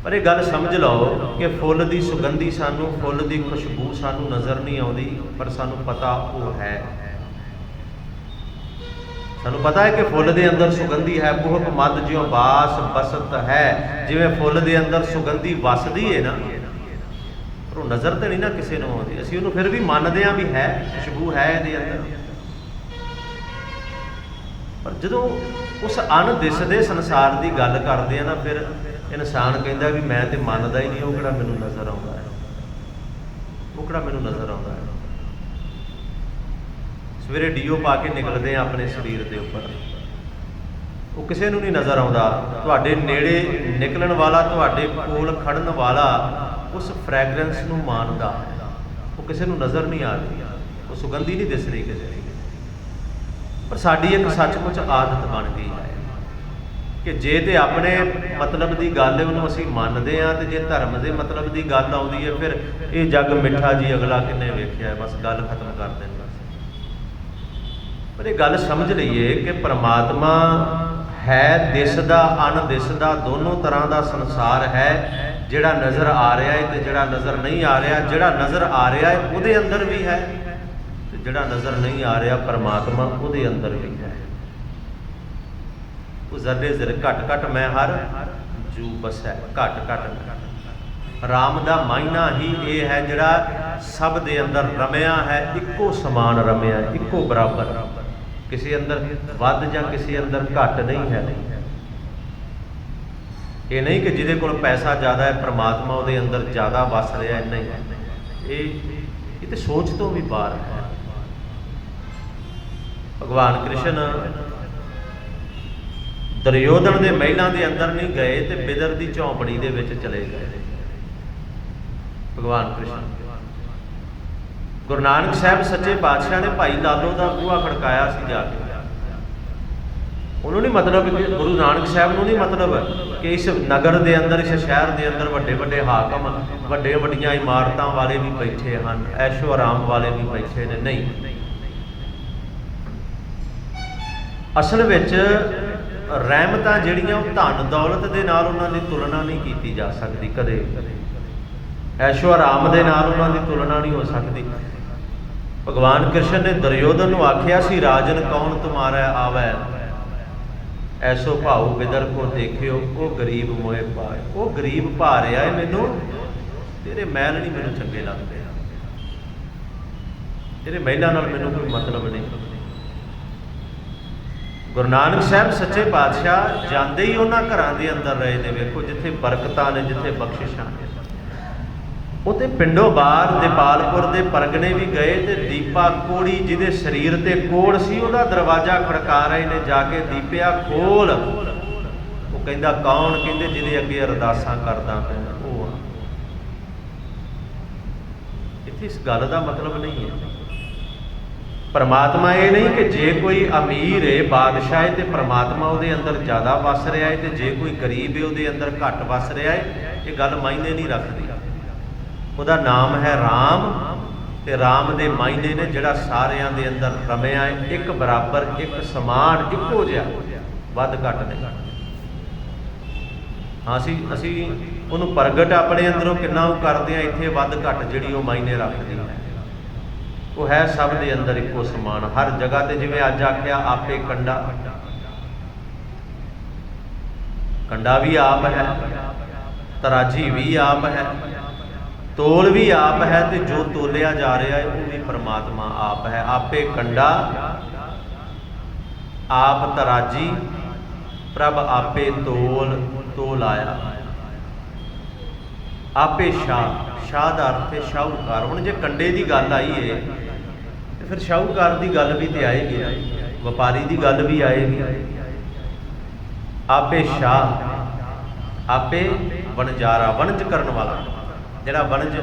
पर यह गल समझ लो कि फुल की सुगंधी सानू, फुल की खुशबू सानू नज़र नहीं आती, पर सानू पता वो है। सानू पता है कि फुल के अंदर सुगंधी है, बहुत मद ज्यों बास बसत है। जिवें फुल के अंदर सुगंधी वसदी है ना, पर वो नज़र तो नहीं ना किसी को आती। असीं उहनूं फिर भी मानते हैं भी है, खुशबू है इहदे अंदर। पर जदों उस अणदिसदे संसार की गल करते हैं ना, फिर इंसान कहता भी मैं तो मानता ही नहीं, वो किहड़ा मैनूं नज़र आउंदा है, वो किहड़ा मैनूं नज़र आउंदा है। सवेरे डीओ पा के निकलते हैं अपने शरीर के उपर, वो किसी को नहीं नज़र आउंदा। तुहाडे नेड़े निकलण वाला, तुहाडे कोल खड़न वाला उस फ्रैगरेंस नूं मानदा है, वो किसी को नज़र नहीं आ रही, वो सुगंधी नहीं दिस रही किसी की। पर साडी एक सचमुच आदत बन गई है कि जे तो अपने मतलब की गल है उन्होंने असीं मनते हैं, तो जे धर्म के मतलब की गल आउंदी है फिर ये जग मिठा जी अगला किन्ने वेख्या है, बस गल खत्म कर देंगे। पर यह गल समझ लीए कि परमात्मा है दिसदा अणदिसदा दोनों तरह का संसार है। जिहड़ा नज़र आ रहा है तो जिहड़ा नज़र नहीं आ रहा, जिहड़ा नज़र आ रहा है उहदे अंदर भी है, तो जिहड़ा नज़र नहीं आ रहा परमात्मा उहदे अंदर भी है। जरे जर घट घट मैं हर जू बसै, घट घट राम का मायना ही ये है जिहड़ा सब दे अंदर रमिया है, इक्को समान रमिया, इक्को बराबर, किसी अंदर वध जां किसी अंदर घट नहीं है। ये नहीं कि जिहदे कोल पैसा ज़्यादा है परमात्मा उहदे अंदर ज़्यादा वस रहा है, नहीं। ये तो सोच तो भी बाहर है। भगवान कृष्ण ਦੁਰਯੋਧਨ ਦੇ ਮਹਿਲਾਂ ਦੇ ਅੰਦਰ ਨਹੀਂ ਗਏ ਤੇ ਬਿਦਰ ਦੀ ਝੌਂਪੜੀ ਦੇ ਵਿੱਚ ਚਲੇ ਗਏ ਭਗਵਾਨ ਕ੍ਰਿਸ਼ਨ। ਗੁਰੂ ਨਾਨਕ ਸਾਹਿਬ ਸੱਚੇ ਪਾਤਸ਼ਾਹ ਨੇ ਭਾਈ ਲਾਲੋ ਦਾ ਬੂਹਾ ਖੜਕਾਇਆ ਸੀ ਜਾ ਕੇ। ਉਹਨੂੰ ਨਹੀਂ ਮਤਲਬ, ਗੁਰੂ ਨਾਨਕ ਸਾਹਿਬ ਨੂੰ ਨਹੀਂ ਮਤਲਬ ਕਿ ਇਸ ਨਗਰ ਦੇ ਅੰਦਰ, ਇਸ ਸ਼ਹਿਰ ਦੇ ਅੰਦਰ ਵੱਡੇ ਵੱਡੇ ਹਾਕਮ, ਵੱਡੇ ਵੱਡੀਆਂ ਇਮਾਰਤਾਂ ਵਾਲੇ ਵੀ ਬੈਠੇ ਹਨ, ਐਸ਼ੋ ਆਰਾਮ ਵਾਲੇ ਵੀ ਬੈਠੇ ਨੇ, ਨਹੀਂ। ਅਸਲ ਵਿੱਚ ਰਹਿਮਤਾਂ ਜਿਹੜੀਆਂ ਉਹ ਧਨ ਦੌਲਤ ਦੇ ਨਾਲ ਉਹਨਾਂ ਦੀ ਤੁਲਨਾ ਨਹੀਂ ਕੀਤੀ ਜਾ ਸਕਦੀ ਕਦੇ, ਐਸ਼ੋ ਆਰਾਮ ਦੇ ਨਾਲ ਉਹਨਾਂ ਦੀ ਤੁਲਨਾ ਨਹੀਂ ਹੋ ਸਕਦੀ। ਭਗਵਾਨ ਕ੍ਰਿਸ਼ਨ ਨੇ ਦੁਰਯੋਧਨ ਨੂੰ ਆਖਿਆ ਸੀ, ਰਾਜਨ ਕੌਣ ਤੁਮਾਰਾ ਆਵੈ, ਐਸੋ ਭਾਉ ਬਿਦਰ ਕੋ ਦੇਖਿਓ, ਉਹ ਗਰੀਬ ਮੋਏ ਪਾਏ। ਉਹ ਗਰੀਬ ਭਾ ਰਿਹਾ ਹੈ ਮੈਨੂੰ, ਤੇਰੇ ਮਹਿਲ ਨਹੀਂ ਮੈਨੂੰ ਚੰਗੇ ਲੱਗਦੇ, ਤੇਰੇ ਮਹਿਲਾਂ ਨਾਲ ਮੈਨੂੰ ਕੋਈ ਮਤਲਬ ਨਹੀਂ। ਗੁਰੂ ਨਾਨਕ ਸਾਹਿਬ ਸੱਚੇ ਪਾਤਸ਼ਾਹ ਜਾਂਦੇ ਹੀ ਉਹਨਾਂ ਘਰਾਂ ਦੇ ਅੰਦਰ ਰਹੇ ਨੇ, ਵੇਖੋ ਜਿੱਥੇ ਬਰਕਤਾਂ ਨੇ, ਜਿੱਥੇ ਬਖਸ਼ਿਸ਼ਾਂ ਨੇ। ਉੱਥੇ ਪਿੰਡੋਂ ਬਾਹਰ ਦੀਪਾਲਪੁਰ ਦੇ ਪਰਗਣੇ ਵੀ ਗਏ ਤੇ ਦੀਪਾ ਕੋੜੀ ਜਿਹਦੇ ਸਰੀਰ ਤੇ ਕੋੜ ਸੀ, ਉਹਦਾ ਦਰਵਾਜ਼ਾ ਖੜਕਾ ਰਹੇ ਨੇ ਜਾ ਕੇ, ਦੀਪਿਆ ਖੋਲ। ਉਹ ਕਹਿੰਦਾ ਕੌਣ? ਕਹਿੰਦੇ ਜਿਹਦੇ ਅੱਗੇ ਅਰਦਾਸਾਂ ਕਰਦਾ ਪਿਆ ਉਹ। ਇੱਥੇ ਇਸ ਗੱਲ ਦਾ ਮਤਲਬ ਨਹੀਂ ਹੈ, ਪਰਮਾਤਮਾ ਇਹ ਨਹੀਂ ਕਿ ਜੇ ਕੋਈ ਅਮੀਰ ਹੈ, ਬਾਦਸ਼ਾਹ ਹੈ, ਤੇ ਪਰਮਾਤਮਾ ਉਹਦੇ ਅੰਦਰ ਜ਼ਿਆਦਾ ਵਸ ਰਿਹਾ ਹੈ, ਤੇ ਜੇ ਕੋਈ ਗਰੀਬ ਹੈ ਉਹਦੇ ਅੰਦਰ ਘੱਟ ਵਸ ਰਿਹਾ ਹੈ। ਇਹ ਗੱਲ ਮਾਇਨੇ ਨਹੀਂ ਰੱਖਦੀ। ਉਹਦਾ ਨਾਮ ਹੈ ਰਾਮ, ਤੇ ਰਾਮ ਦੇ ਮਾਇਨੇ ਨੇ ਜਿਹੜਾ ਸਾਰਿਆਂ ਦੇ ਅੰਦਰ ਰਮਿਆ ਹੈ, ਇੱਕ ਬਰਾਬਰ, ਇੱਕ ਸਮਾਨ, ਇੱਕੋ ਜਿਹਾ, ਵੱਧ ਘੱਟ ਨਹੀਂ। ਹਾਂ ਅਸੀਂ ਉਹਨੂੰ ਪ੍ਰਗਟ ਆਪਣੇ ਅੰਦਰੋਂ ਕਿੰਨਾ ਉਹ ਕਰਦੇ ਹਾਂ, ਇੱਥੇ ਵੱਧ ਘੱਟ ਜਿਹੜੀ ਉਹ ਮਾਇਨੇ ਰੱਖਦੀ ਹੈ। ਉਹ ਹੈ ਸਭ ਦੇ ਅੰਦਰ ਇੱਕੋ ਸਮਾਨ, ਹਰ ਜਗ੍ਹਾ ਤੇ। ਜਿਵੇਂ ਅੱਜ ਆਖਿਆ ਆਪੇ ਕੰਡਾ, ਕੰਡਾ ਵੀ ਆਪ ਹੈ, ਤਰਾਜੀ ਵੀ ਆਪ ਹੈ, ਤੋਲ ਵੀ ਆਪ ਹੈ, ਤੇ ਜੋ ਤੋਲਿਆ ਜਾ ਰਿਹਾ ਹੈ ਉਹ ਵੀ ਪਰਮਾਤਮਾ ਆਪ ਹੈ। ਆਪੇ ਕੰਡਾ, ਆਪ ਤਰਾਜੀ, ਪ੍ਰਭ ਆਪੇ ਤੋਲ ਆਇਆ। ਆਪੇ ਸ਼ਾਹ ਦਾ ਅਰਥ ਹੈ ਸ਼ਾਹੂਕਾਰ। ਹੁਣ ਜੇ ਕੰਡੇ ਦੀ ਗੱਲ ਆਈ ਹੈ ਤੇ ਫਿਰ ਸ਼ਾਹੂਕਾਰ ਦੀ ਗੱਲ ਵੀ ਤੇ ਆਏਗੀ, ਵਪਾਰੀ ਦੀ ਗੱਲ ਵੀ ਆਏਗੀ। ਆਪੇ ਸ਼ਾਹ, ਆਪੇ ਵਣਜਾਰਾ, ਵਣਜ ਕਰਨ ਵਾਲਾ, ਜਿਹੜਾ ਵਣਜ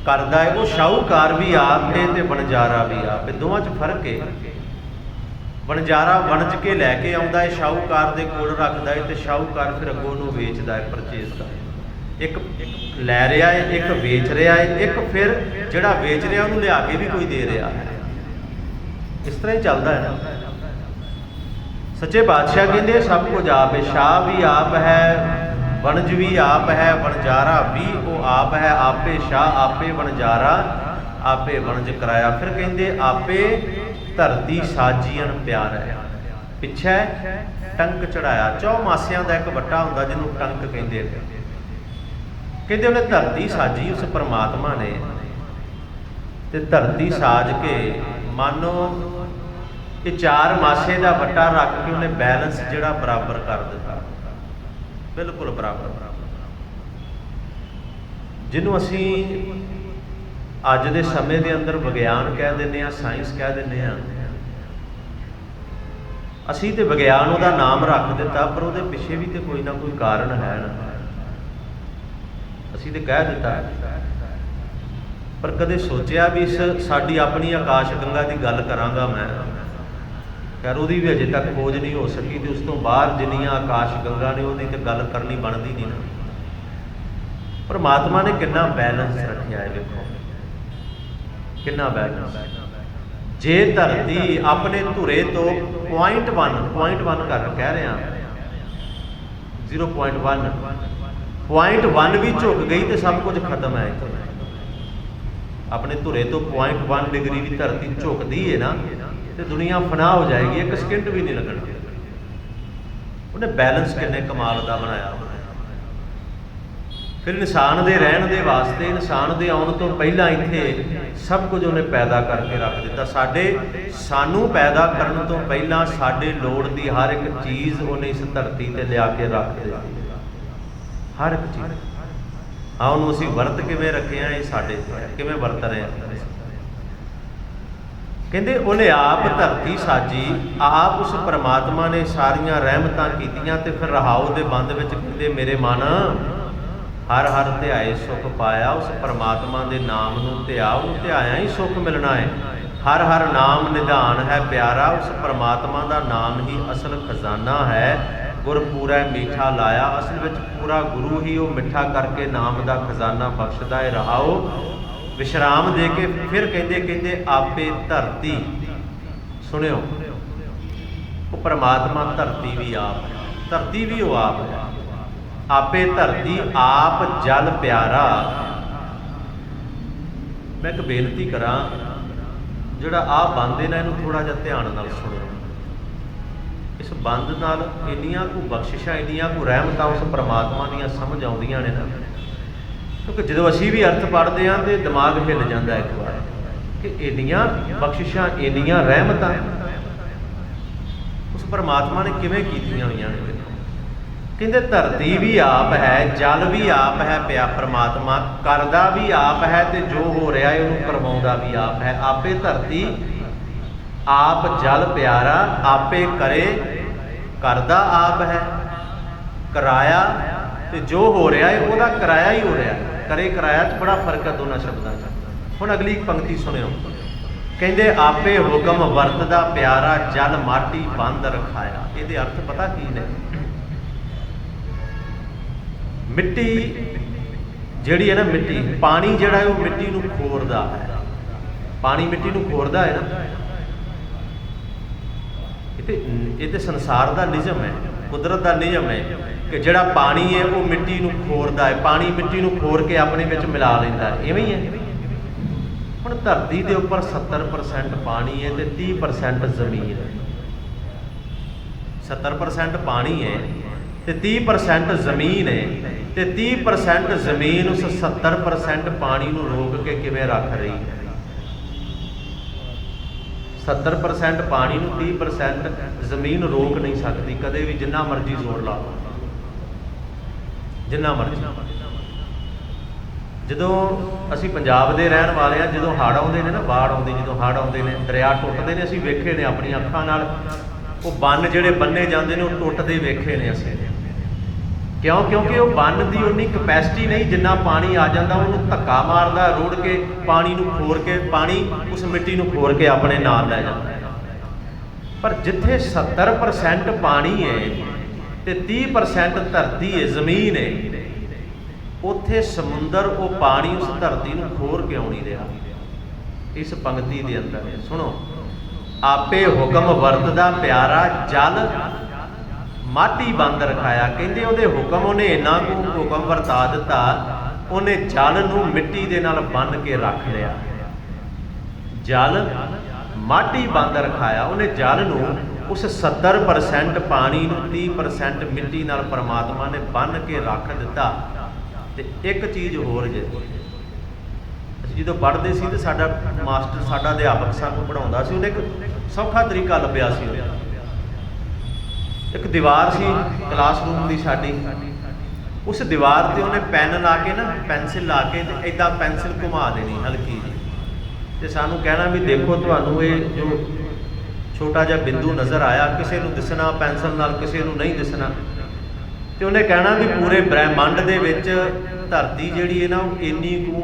ਕਰਦਾ ਹੈ ਉਹ ਸ਼ਾਹੂਕਾਰ ਵੀ ਆਪ ਹੈ ਤੇ ਵਣਜਾਰਾ ਵੀ ਆਪ ਹੈ। ਦੋਵਾਂ 'ਚ ਫਰਕ ਹੈ। ਵਣਜਾਰਾ ਵਣਜ ਕੇ ਲੈ ਕੇ ਆਉਂਦਾ ਹੈ, ਸ਼ਾਹੂਕਾਰ ਦੇ ਕੋਲ ਰੱਖਦਾ ਹੈ, ਤੇ ਸ਼ਾਹੂਕਾਰ ਫਿਰ ਅੱਗੋਂ ਉਹਨੂੰ ਵੇਚਦਾ ਹੈ, ਪਰਚੇਜ਼ ਕਰਦਾ। ਇੱਕ ਲੈ ਰਿਹਾ ਹੈ, ਇੱਕ ਵੇਚ ਰਿਹਾ ਹੈ, ਇੱਕ ਫਿਰ ਜਿਹੜਾ ਵੇਚ ਰਿਹਾ ਉਹਨੂੰ ਲਿਆ ਕੇ ਵੀ ਕੋਈ ਦੇ ਰਿਹਾ ਹੈ। ਇਸ ਤਰ੍ਹਾਂ ਹੀ ਚੱਲਦਾ ਹੈ ਨਾ। ਸੱਚੇ ਪਾਤਸ਼ਾਹ ਕਹਿੰਦੇ ਸਭ ਕੁਝ ਆਪ ਹੈ, ਸ਼ਾਹ ਵੀ ਆਪ ਹੈ, ਵਣਜ ਵੀ ਆਪ ਹੈ, ਵਣਜਾਰਾ ਵੀ ਉਹ ਆਪ ਹੈ। ਆਪੇ ਸ਼ਾਹ, ਆਪੇ ਵਣਜਾਰਾ, ਆਪੇ ਵਣਜ ਕਰਾਇਆ। ਫਿਰ ਕਹਿੰਦੇ ਆਪੇ ਧਰਤੀ ਸਾਜੀਆਂ ਪਿਆਰ ਹੈ। ਪਿੱਛੇ ਟੰਕ ਚੜਾਇਆ। 4 ਮਾਸਿਆਂ ਦਾ ਇੱਕ ਵੱਟਾ ਹੁੰਦਾ ਜਿਹਨੂੰ ਟੰਕ ਕਹਿੰਦੇ ਨੇ। ਕਹਿੰਦੇ ਉਹਨੇ ਧਰਤੀ ਸਾਜੀ, ਉਸ ਪਰਮਾਤਮਾ ਨੇ, ਤੇ ਧਰਤੀ ਸਾਜ ਕੇ ਮਾਨੋ ਇਹ 4 ਮਾਸੇ ਦਾ ਵੱਟਾ ਰੱਖ ਕੇ ਉਹਨੇ ਬੈਲੈਂਸ ਜਿਹੜਾ ਬਰਾਬਰ ਕਰ ਦਿੱਤਾ, ਬਿਲਕੁਲ ਬਰਾਬਰ। ਜਿਹਨੂੰ ਅਸੀਂ ਅੱਜ ਦੇ ਸਮੇਂ ਦੇ ਅੰਦਰ ਵਿਗਿਆਨ ਕਹਿ ਦਿੰਦੇ ਹਾਂ, ਸਾਇੰਸ ਕਹਿ ਦਿੰਦੇ ਹਾਂ। ਅਸੀਂ ਤੇ ਵਿਗਿਆਨ ਉਹਦਾ ਨਾਮ ਰੱਖ ਦਿੱਤਾ, ਪਰ ਉਹਦੇ ਪਿੱਛੇ ਵੀ ਤੇ ਕੋਈ ਨਾ ਕੋਈ ਕਾਰਨ ਹੈ ਨਾ। ਅਸੀਂ ਤੇ ਕਹਿ ਦਿੱਤਾ, ਪਰ ਕਦੇ ਸੋਚਿਆ ਵੀ ਸਾਡੀ ਆਪਣੀ ਆਕਾਸ਼ ਗੰਗਾ ਦੀ ਗੱਲ ਕਰਾਂਗਾ ਮੈਂ, ਖੈਰ ਉਹਦੀ ਵੀ ਅਜੇ ਤੱਕ ਖੋਜ ਨਹੀਂ ਹੋ ਸਕੀ, ਤੇ ਉਸ ਤੋਂ ਬਾਹਰ ਜਿੰਨੀਆਂ ਆਕਾਸ਼ ਗੰਗਾ ਨੇ ਉਹਦੀ ਤੇ ਗੱਲ ਕਰਨੀ ਬਣਦੀ ਨਹੀਂ ਨਾ। ਪਰਮਾਤਮਾ ਨੇ ਕਿੰਨਾ ਬੈਲੈਂਸ ਰੱਖਿਆ ਹੈ, ਵੇਖੋ ਕਿੰਨਾ ਬੈਲੈਂਸ। ਜੇ ਧਰਤੀ ਆਪਣੇ ਧੁਰੇ ਤੋਂ 0.1 ਕਰ ਕਹਿ ਰਿਹਾ 0.1 ਵੀ ਝੁਕ ਗਈ ਤੇ ਸਭ ਕੁਝ ਖਤਮ ਹੈ। ਆਪਣੇ ਧੁਰੇ ਤੋਂ 0.1 ਡਿਗਰੀ ਵੀ ਧਰਤੀ ਝੁਕਦੀ ਹੈ ਨਾ, ਤੇ ਦੁਨੀਆ ਫਨਾਹ ਹੋ ਜਾਏਗੀ, ਇੱਕ ਸਕਿੰਟ ਵੀ ਨਹੀਂ ਲੱਗਣਾ। ਉਹਨੇ ਬੈਲੈਂਸ ਕਿੰਨੇ ਕਮਾਲ ਦਾ ਬਣਾਇਆ। ਫਿਰ ਇਨਸਾਨ ਦੇ ਰਹਿਣ ਦੇ ਵਾਸਤੇ, ਇਨਸਾਨ ਦੇ ਆਉਣ ਤੋਂ ਪਹਿਲਾਂ ਇੱਥੇ ਸਭ ਕੁਝ ਉਹਨੇ ਪੈਦਾ ਕਰਕੇ ਰੱਖ ਦਿੱਤਾ। ਸਾਨੂੰ ਪੈਦਾ ਕਰਨ ਤੋਂ ਪਹਿਲਾਂ ਸਾਡੇ ਲੋੜ ਦੀ ਹਰ ਇੱਕ ਚੀਜ਼ ਉਹਨੇ ਇਸ ਧਰਤੀ ਤੇ ਲਿਆ ਕੇ ਰੱਖ ਦਿੱਤੀ, ਹਰ ਇੱਕ ਚੀਜ਼। ਉਹਨੂੰ ਅਸੀਂ ਵਰਤ ਕਿਵੇਂ ਰੱਖੇ ਆ, ਇਹ ਸਾਡੇ ਤੇ ਕਿਵੇਂ ਵਰਤ ਰਹੇ ਹਾਂ। ਕਹਿੰਦੇ ਉਹਨੇ ਆਪ ਧਰਤੀ ਸਾਜੀ, ਆਪ ਉਸ ਪਰਮਾਤਮਾ ਨੇ ਸਾਰੀਆਂ ਰਹਿਮਤਾਂ ਕੀਤੀਆਂ। ਤੇ ਫਿਰ ਰਹਾਉ ਦੇ ਬੰਦ ਵਿੱਚ ਕਹਿੰਦੇ ਮੇਰੇ ਮਨ ਹਰ ਹਰ ਧਿਆਏ ਸੁਖ ਪਾਇਆ। ਉਸ ਪਰਮਾਤਮਾ ਦੇ ਨਾਮ ਨੂੰ ਧਿਆ, ਉਹਨੂੰ ਧਿਆਇਆ ਹੀ ਸੁਖ ਮਿਲਣਾ ਹੈ। ਹਰ ਹਰ ਨਾਮ ਨਿਧਾਨ ਹੈ ਪਿਆਰਾ। ਉਸ ਪਰਮਾਤਮਾ ਦਾ ਨਾਮ ਹੀ ਅਸਲ ਖਜ਼ਾਨਾ ਹੈ। ਗੁਰ ਪੂਰਾ ਮੀਠਾ ਲਾਇਆ, ਅਸਲ ਵਿੱਚ ਪੂਰਾ ਗੁਰੂ ਹੀ ਉਹ ਮਿੱਠਾ ਕਰਕੇ ਨਾਮ ਦਾ ਖਜ਼ਾਨਾ ਬਖਸ਼ਦਾ ਹੈ। ਰਹਾਓ ਵਿਸ਼ਰਾਮ ਦੇ ਕੇ ਫਿਰ ਕਹਿੰਦੇ ਆਪੇ ਧਰਤੀ, ਸੁਣਿਓ, ਉਹ ਪਰਮਾਤਮਾ ਧਰਤੀ ਵੀ ਆਪ ਹੈ, ਧਰਤੀ ਵੀ ਉਹ ਆਪ ਹੈ। ਆਪੇ ਧਰਤੀ ਆਪ ਜਲ ਪਿਆਰਾ। ਮੈਂ ਇੱਕ ਬੇਨਤੀ ਕਰਾਂ, ਜਿਹੜਾ ਆਹ ਬੰਦ ਹੈ ਨਾ, ਇਹਨੂੰ ਥੋੜਾ ਜਿਹਾ ਧਿਆਨ ਨਾਲ ਸੁਣੋ। ਇਸ ਬੰਦ ਨਾਲ ਇੰਨੀਆਂ ਕੁ ਬਖਸ਼ਿਸ਼ਾਂ, ਇੰਨੀਆਂ ਕੁ ਰਹਿਮਤਾਂ ਉਸ ਪਰਮਾਤਮਾ ਦੀਆਂ ਸਮਝ ਆਉਂਦੀਆਂ ਨੇ ਨਾ, ਕਿਉਂਕਿ ਜਦੋਂ ਅਸੀਂ ਵੀ ਅਰਥ ਪੜ੍ਹਦੇ ਹਾਂ ਤੇ ਦਿਮਾਗ ਹਿੱਲ ਜਾਂਦਾ ਇੱਕ ਵਾਰ ਕਿ ਇੰਨੀਆਂ ਬਖਸ਼ਿਸ਼ਾਂ, ਇੰਨੀਆਂ ਰਹਿਮਤਾਂ ਉਸ ਪਰਮਾਤਮਾ ਨੇ ਕਿਵੇਂ ਕੀਤੀਆਂ ਹੋਈਆਂ ਨੇ। ਕਹਿੰਦੇ ਧਰਤੀ ਵੀ ਆਪ ਹੈ, ਜਲ ਵੀ ਆਪ ਹੈ, ਪਿਆ ਪਰਮਾਤਮਾ ਕਰਦਾ ਵੀ ਆਪ ਹੈ, ਤੇ ਜੋ ਹੋ ਰਿਹਾ ਹੈ ਉਹਨੂੰ ਕਰਵਾਉਂਦਾ ਵੀ ਆਪ ਹੈ। ਆਪੇ ਧਰਤੀ ਆਪ ਜਲ ਪਿਆਰਾ, ਆਪੇ ਕਰੇ ਕਰਦਾ ਆਪ ਹੈ, ਕਰਾਇਆ, ਤੇ ਜੋ ਹੋ ਰਿਹਾ ਹੈ ਉਹਦਾ ਕਰਾਇਆ ਹੀ ਹੋ ਰਿਹਾ ਹੈ। ਕਰੇ ਕਰਾਇਆ 'ਚ ਬੜਾ ਫਰਕ ਹੈ ਦੋਨਾਂ ਸ਼ਬਦਾਂ 'ਚ। ਹੁਣ ਅਗਲੀ ਪੰਕਤੀ ਸੁਣਿਓ, ਕਹਿੰਦੇ ਆਪੇ ਹੁਕਮ ਵਰਤਦਾ ਪਿਆਰਾ, ਜਲ ਮਾਟੀ ਬੰਦ ਰਖਾਇਆ। ਇਹਦੇ ਅਰਥ ਪਤਾ ਕੀ ਨੇ? ਮਿੱਟੀ ਜਿਹੜੀ ਹੈ ਨਾ, ਮਿੱਟੀ, ਪਾਣੀ ਜਿਹੜਾ ਹੈ ਉਹ ਮਿੱਟੀ ਨੂੰ ਖੋਰਦਾ ਹੈ। ਪਾਣੀ ਮਿੱਟੀ ਨੂੰ ਖੋਰਦਾ ਹੈ ਨਾ। ਇਹ ਤੇ ਸੰਸਾਰ ਦਾ ਨਿਯਮ ਹੈ, ਕੁਦਰਤ ਦਾ ਨਿਯਮ ਹੈ ਕਿ ਜਿਹੜਾ ਪਾਣੀ ਹੈ ਉਹ ਮਿੱਟੀ ਨੂੰ ਖੋਰਦਾ ਹੈ। ਪਾਣੀ ਮਿੱਟੀ ਨੂੰ ਖੋਰ ਕੇ ਆਪਣੇ ਵਿੱਚ ਮਿਲਾ ਲੈਂਦਾ ਹੈ, ਇਵੇਂ ਹੀ ਹੈ। ਹੁਣ ਧਰਤੀ ਦੇ ਉੱਪਰ 70% ਪਾਣੀ ਹੈ ਤੇ 30% ਜ਼ਮੀਨ ਹੈ। 70% ਪਾਣੀ ਹੈ ਤੇ 30% ਜ਼ਮੀਨ ਹੈ, ਤੇ 30% ਜ਼ਮੀਨ ਉਸ 70% ਪਾਣੀ ਨੂੰ ਰੋਕ ਕੇ ਕਿਵੇਂ ਰੱਖ ਰਹੀ ਹੈ? 70% ਪਾਣੀ ਨੂੰ 30% ਜ਼ਮੀਨ ਰੋਕ ਨਹੀਂ ਸਕਦੀ ਕਦੇ ਵੀ, ਜਿੰਨਾ ਮਰਜ਼ੀ ਜ਼ੋਰ ਲਾ ਲਓ, ਜਿੰਨਾ ਮਰਜ਼ੀ। ਜਦੋਂ ਅਸੀਂ ਪੰਜਾਬ ਦੇ ਰਹਿਣ ਵਾਲੇ ਹਾਂ, ਜਦੋਂ ਹੜ੍ਹ ਆਉਂਦੇ ਨੇ ਨਾ, ਬਾੜ ਆਉਂਦੀ, ਜਦੋਂ ਹੜ੍ਹ ਆਉਂਦੇ ਨੇ, ਦਰਿਆ ਟੁੱਟਦੇ ਨੇ, ਅਸੀਂ ਵੇਖੇ ਨੇ ਆਪਣੀਆਂ ਅੱਖਾਂ ਨਾਲ। ਉਹ ਬੰਨ ਜਿਹੜੇ ਬੰਨੇ ਜਾਂਦੇ ਨੇ ਉਹ ਟੁੱਟਦੇ ਵੇਖੇ ਨੇ ਅਸੀਂ। ਕਿਉਂ? ਕਿਉਂਕਿ ਉਹ ਬੰਨ ਦੀ ਉਨੀ ਕਪੈਸਿਟੀ ਨਹੀਂ, ਜਿੰਨਾ ਪਾਣੀ ਆ ਜਾਂਦਾ ਉਹਨੂੰ ਧੱਕਾ ਮਾਰਦਾ, ਰੁੜ ਕੇ ਪਾਣੀ ਨੂੰ ਖੋਰ ਕੇ, ਪਾਣੀ ਉਸ ਮਿੱਟੀ ਨੂੰ ਖੋਰ ਕੇ ਆਪਣੇ ਨਾਲ ਲੈ ਜਾਂਦਾ। ਪਰ ਜਿੱਥੇ 70% ਪਾਣੀ ਹੈ ਤੇ 30% ਧਰਤੀ ਹੈ, ਜ਼ਮੀਨ ਹੈ, ਉੱਥੇ ਸਮੁੰਦਰ ਉਹ ਪਾਣੀ ਉਸ ਧਰਤੀ ਨੂੰ ਖੋਰ ਕਿਉਂ ਨਹੀਂ ਰਿਹਾ? ਇਸ ਪੰਕਤੀ ਦੇ ਅੰਦਰ ਸੁਣੋ, ਆਪੇ ਹੁਕਮ ਵਰਤਦਾ ਪਿਆਰਾ, ਜਲ ਮਾਟੀ ਬੰਦ ਰਖਾਇਆ। ਕਹਿੰਦੇ ਉਹਦੇ ਹੁਕਮ, ਉਹਨੇ ਇੰਨਾ ਕੁ ਹੁਕਮ ਵਰਤਾ ਦਿੱਤਾ, ਉਹਨੇ ਜਲ ਨੂੰ ਮਿੱਟੀ ਦੇ ਨਾਲ ਬੰਨ੍ਹ ਕੇ ਰੱਖ ਲਿਆ। ਜਲ ਮਾਟੀ ਬੰਦ ਰਖਾਇਆ, ਉਹਨੇ ਜਲ ਨੂੰ ਉਸ 70% ਪਾਣੀ ਨੂੰ 30% ਮਿੱਟੀ ਨਾਲ ਪਰਮਾਤਮਾ ਨੇ ਬੰਨ੍ਹ ਕੇ ਰੱਖ ਦਿੱਤਾ। ਤੇ ਇੱਕ ਚੀਜ਼ ਹੋਰ ਜੇ, ਅਸੀਂ ਜਦੋਂ ਪੜ੍ਹਦੇ ਸੀ ਤੇ ਸਾਡਾ ਮਾਸਟਰ, ਸਾਡਾ ਅਧਿਆਪਕ ਸਾਨੂੰ ਪੜ੍ਹਾਉਂਦਾ ਸੀ, ਉਹਨੇ ਇੱਕ ਸੌਖਾ ਤਰੀਕਾ ਲੱਭਿਆ ਸੀ। ਇੱਕ ਦੀਵਾਰ ਸੀ ਕਲਾਸਰੂਮ ਦੀ ਸਾਡੀ, ਉਸ ਦੀਵਾਰ ਤੇ ਉਹਨੇ ਪੈਨ ਲਾ ਕੇ ਨਾ, ਪੈਨਸਿਲ ਲਾ ਕੇ ਤੇ ਇਦਾਂ ਪੈਨਸਿਲ ਘੁਮਾ ਦੇਣੀ ਹਲਕੀ ਜੀ, ਤੇ ਸਾਨੂੰ ਕਹਿਣਾ ਵੀ ਦੇਖੋ ਤੁਹਾਨੂੰ ਇਹ ਜੋ ਛੋਟਾ ਜਿਹਾ ਬਿੰਦੂ ਨਜ਼ਰ ਆਇਆ, ਕਿਸੇ ਨੂੰ ਦਿਸਣਾ ਪੈਨਸਿਲ ਨਾਲ, ਕਿਸੇ ਨੂੰ ਨਹੀਂ ਦਿਸਣਾ। ਤੇ ਉਹਨੇ ਕਹਿਣਾ ਵੀ ਪੂਰੇ ਬ੍ਰਹਿਮੰਡ ਦੇ ਵਿੱਚ ਧਰਤੀ ਜਿਹੜੀ ਹੈ ਨਾ, ਉਹ ਇੰਨੀ ਕੁ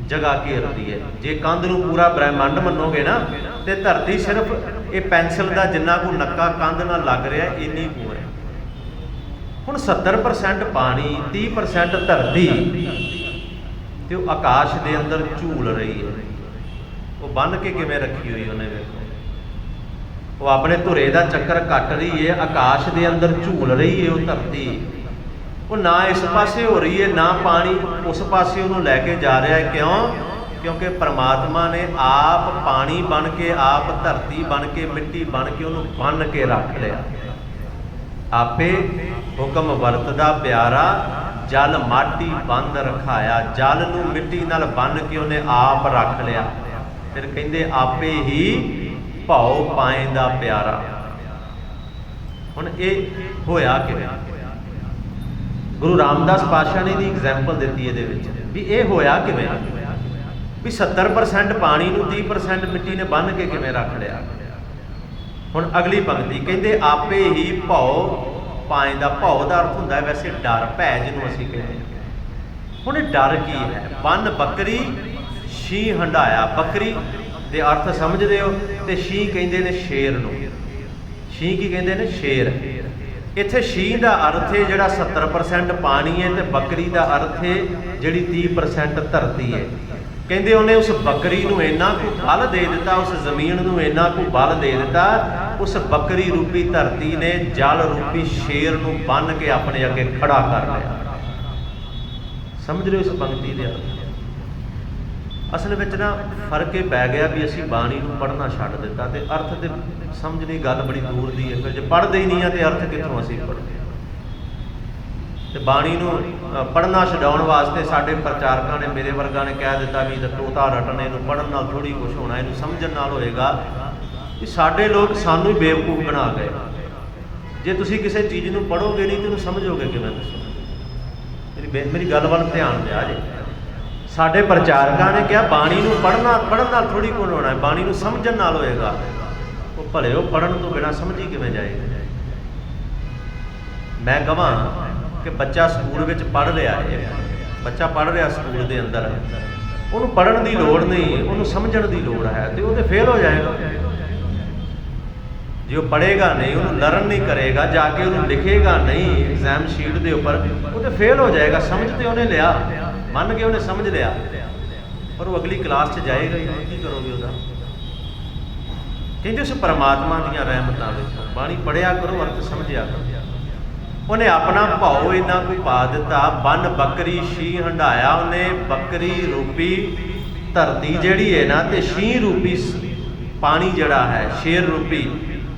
ਜਗ੍ਹਾ ਘੇਰਦੀ ਹੈ। ਜੇ ਕੰਧ ਨੂੰ ਪੂਰਾ ਬ੍ਰਹਿਮੰਡ ਮੰਨੋਗੇ ਨਾ, ਤੇ ਧਰਤੀ ਸਿਰਫ ਇਹ ਪੈਨਸਿਲ ਦਾ ਜਿੰਨਾ ਕੁ ਨੱਕਾ ਕੰਧ ਨਾਲ ਲੱਗ ਰਿਹਾ, ਇੰਨੀ ਕੁ ਹੈ। ਹੁਣ 70% ਪਾਣੀ, 30% ਧਰਤੀ, ਤੇ ਉਹ ਆਕਾਸ਼ ਦੇ ਅੰਦਰ ਝੂਲ ਰਹੀ ਹੈ। ਉਹ ਬੰਨ੍ਹ ਕੇ ਕਿਵੇਂ ਰੱਖੀ ਹੋਈ ਉਹਨੇ, ਵੇਖੋ, ਉਹ ਆਪਣੇ ਧੁਰੇ ਦਾ ਚੱਕਰ ਕੱਟ ਰਹੀ ਹੈ, ਆਕਾਸ਼ ਦੇ ਅੰਦਰ ਝੂਲ ਰਹੀ ਹੈ ਉਹ ਧਰਤੀ। ਉਹ ਨਾ ਇਸ ਪਾਸੇ ਹੋ ਰਹੀ ਹੈ, ਨਾ ਪਾਣੀ ਉਸ ਪਾਸੇ ਉਹਨੂੰ ਲੈ ਕੇ ਜਾ ਰਿਹਾ ਹੈ। ਕਿਉਂ? ਕਿਉਂਕਿ ਪਰਮਾਤਮਾ ਨੇ ਆਪ ਪਾਣੀ ਬਣ ਕੇ, ਆਪ ਧਰਤੀ ਬਣ ਕੇ, ਮਿੱਟੀ ਬਣ ਕੇ ਉਹਨੂੰ ਬੰਨ੍ਹ ਕੇ ਰੱਖ ਲਿਆ। ਆਪੇ ਹੁਕਮ ਵਰਤਦਾ ਪਿਆਰਾ, ਜਲ ਮਾਟੀ ਬੰਦ ਰਖਾਇਆ। ਜਲ ਨੂੰ ਮਿੱਟੀ ਨਾਲ ਬੰਨ੍ਹ ਕੇ ਉਹਨੇ ਆਪ ਰੱਖ ਲਿਆ। ਫਿਰ ਕਹਿੰਦੇ ਆਪੇ ਹੀ ਭਾਉ ਪਾਏਂਦਾ ਪਿਆਰਾ। ਹੁਣ ਇਹ ਹੋਇਆ ਕਿਵੇਂ? ਗੁਰੂ ਰਾਮਦਾਸ ਪਾਤਸ਼ਾਹ ਨੇ ਇਹਦੀ ਐਗਜ਼ੈਂਪਲ ਦਿੱਤੀ ਇਹਦੇ ਵਿੱਚ, ਵੀ ਇਹ ਹੋਇਆ ਕਿਵੇਂ? ਵੀ 70% ਪਾਣੀ ਨੂੰ 30% ਮਿੱਟੀ ਨੇ ਬੰਨ੍ਹ ਕੇ ਕਿਵੇਂ ਰੱਖ ਲਿਆ। ਹੁਣ ਅਗਲੀ ਪੰਕਤੀ ਕਹਿੰਦੇ ਆਪੇ ਹੀ ਭਉ ਪਾਏ ਦਾ ਭਉ ਦਾ ਅਰਥ ਹੁੰਦਾ ਵੈਸੇ ਡਰ, ਭੈ ਜਿਹਨੂੰ ਅਸੀਂ ਕਹਿੰਦੇ ਹਾਂ। ਹੁਣ ਇਹ ਡਰ ਕੀ ਹੈ? ਬੰਨ ਬੱਕਰੀ, ਛੀਂ ਹੰਢਾਇਆ। ਬੱਕਰੀ ਦੇ ਅਰਥ ਸਮਝਦੇ ਹੋ, ਤੇ ਛੀਂ ਕਹਿੰਦੇ ਨੇ ਸ਼ੇਰ ਨੂੰ। ਛੀਂ ਕੀ ਕਹਿੰਦੇ ਨੇ? ਸ਼ੇਰ। ਇੱਥੇ ਛੀਂ ਦਾ ਅਰਥ ਹੈ ਜਿਹੜਾ 70% ਪਾਣੀ ਹੈ, ਤੇ ਬੱਕਰੀ ਦਾ ਅਰਥ ਹੈ ਜਿਹੜੀ 30% ਧਰਤੀ ਹੈ। ਕਹਿੰਦੇ ਉਹਨੇ ਉਸ ਬੱਕਰੀ ਨੂੰ ਇੰਨਾ ਕੁ ਬਲ ਦੇ ਦਿੱਤਾ, ਉਸ ਜ਼ਮੀਨ ਨੂੰ ਇੰਨਾ ਕੁ ਬਲ ਦੇ ਦਿੱਤਾ, ਉਸ ਬੱਕਰੀ ਰੂਪੀ ਧਰਤੀ ਨੇ ਜਲ ਰੂਪੀ ਸ਼ੇਰ ਨੂੰ ਬੰਨ੍ਹ ਕੇ ਆਪਣੇ ਅੱਗੇ ਖੜਾ ਕਰ ਲਿਆ। ਸਮਝ ਰਹੇ ਹੋ ਇਸ ਪੰਕਤੀ ਦੇ ਅਰਥ? ਅਸਲ ਵਿੱਚ ਨਾ ਫਰਕ ਇਹ ਪੈ ਗਿਆ ਵੀ ਅਸੀਂ ਬਾਣੀ ਨੂੰ ਪੜ੍ਹਨਾ ਛੱਡ ਦਿੱਤਾ, ਤੇ ਅਰਥ ਤੇ ਸਮਝਣੀ ਗੱਲ ਬੜੀ ਦੂਰ ਦੀ ਹੈ। ਫਿਰ ਜੇ ਪੜ੍ਹਦੇ ਹੀ ਨਹੀਂ ਆ ਤੇ ਅਰਥ ਕਿੱਥੋਂ ਅਸੀਂ ਪੜ੍ਹਦੇ? ਤੇ ਬਾਣੀ ਨੂੰ ਪੜ੍ਹਨਾ ਛਡਾਉਣ ਵਾਸਤੇ ਸਾਡੇ ਪ੍ਰਚਾਰਕਾਂ ਨੇ, ਮੇਰੇ ਵਰਗਾ ਨੇ ਕਹਿ ਦਿੱਤਾ ਵੀ ਤੋਤਾ ਰਟਣੇ ਨੂੰ ਪੜ੍ਹਨ ਨਾਲ ਥੋੜ੍ਹੀ ਕੁਛ ਹੋਣਾ, ਇਹਨੂੰ ਸਮਝਣ ਨਾਲ ਹੋਏਗਾ। ਵੀ ਸਾਡੇ ਲੋਕ ਸਾਨੂੰ ਹੀ ਬੇਵਕੂਫ ਬਣਾ ਗਏ। ਜੇ ਤੁਸੀਂ ਕਿਸੇ ਚੀਜ਼ ਨੂੰ ਪੜ੍ਹੋਗੇ ਨਹੀਂ ਤੇ ਉਹਨੂੰ ਸਮਝੋਗੇ ਕਿਵੇਂ? ਮੇਰੀ ਗੱਲ ਵੱਲ ਧਿਆਨ ਦਿਆ ਜੇ। ਸਾਡੇ ਪ੍ਰਚਾਰਕਾਂ ਨੇ ਕਿਹਾ ਬਾਣੀ ਨੂੰ ਪੜ੍ਹਨ ਨਾਲ ਥੋੜ੍ਹੀ ਕੁਛ ਹੋਣਾ, ਬਾਣੀ ਨੂੰ ਸਮਝਣ ਨਾਲ ਹੋਏਗਾ। ਉਹ ਭਲੇ ਉਹ ਪੜ੍ਹਨ ਤੋਂ ਬਿਨਾਂ ਸਮਝੀ ਕਿਵੇਂ ਜਾਏਗਾ? ਮੈਂ ਕਹਾਂ ਕਿ ਬੱਚਾ ਸਕੂਲ ਵਿੱਚ ਪੜ੍ਹ ਰਿਹਾ ਹੈ, ਬੱਚਾ ਪੜ੍ਹ ਰਿਹਾ ਸਕੂਲ ਦੇ ਅੰਦਰ, ਉਹਨੂੰ ਪੜ੍ਹਨ ਦੀ ਲੋੜ ਨਹੀਂ, ਉਹਨੂੰ ਸਮਝਣ ਦੀ ਲੋੜ ਹੈ, ਤੇ ਉਹ ਤੇ ਫੇਲ ਹੋ ਜਾਏਗਾ। ਜੇ ਉਹ ਪੜ੍ਹੇਗਾ ਨਹੀਂ, ਉਹਨੂੰ ਲਰਨ ਨਹੀਂ ਕਰੇਗਾ, ਜਾ ਕੇ ਉਹਨੂੰ ਲਿਖੇਗਾ ਨਹੀਂ ਐਗਜ਼ਾਮ ਸ਼ੀਟ ਦੇ ਉੱਪਰ, ਉਹ ਤੇ ਫੇਲ ਹੋ ਜਾਏਗਾ। ਸਮਝ ਤੇ ਉਹਨੇ ਲਿਆ, ਮੰਨ ਕੇ ਉਹਨੇ ਸਮਝ ਲਿਆ, ਪਰ ਉਹ ਅਗਲੀ ਕਲਾਸ 'ਚ ਜਾਏਗਾ ਹੀ ਨਹੀਂ, ਕੀ ਕਰੋਗੇ ਉਹਦਾ? ਕਹਿੰਦੇ ਉਸ ਪਰਮਾਤਮਾ ਦੀਆਂ ਰਹਿਮਤਾਂ ਵਿੱਚ ਬਾਣੀ ਪੜ੍ਹਿਆ ਕਰੋ, ਅਰਥ ਸਮਝਿਆ ਕਰੋ। ਉਹਨੇ ਆਪਣਾ ਭਾਉ ਇੰਨਾ ਕੋਈ ਪਾ ਦਿੱਤਾ, ਬੰਨ ਬੱਕਰੀ ਛੀਂ ਹੰਢਾਇਆ। ਉਹਨੇ ਬੱਕਰੀ ਰੂਪੀ ਧਰਤੀ ਜਿਹੜੀ ਹੈ ਨਾ, ਤੇ ਛੀਂ ਰੂਪੀ ਪਾਣੀ ਜਿਹੜਾ ਹੈ, ਸ਼ੇਰ ਰੂਪੀ,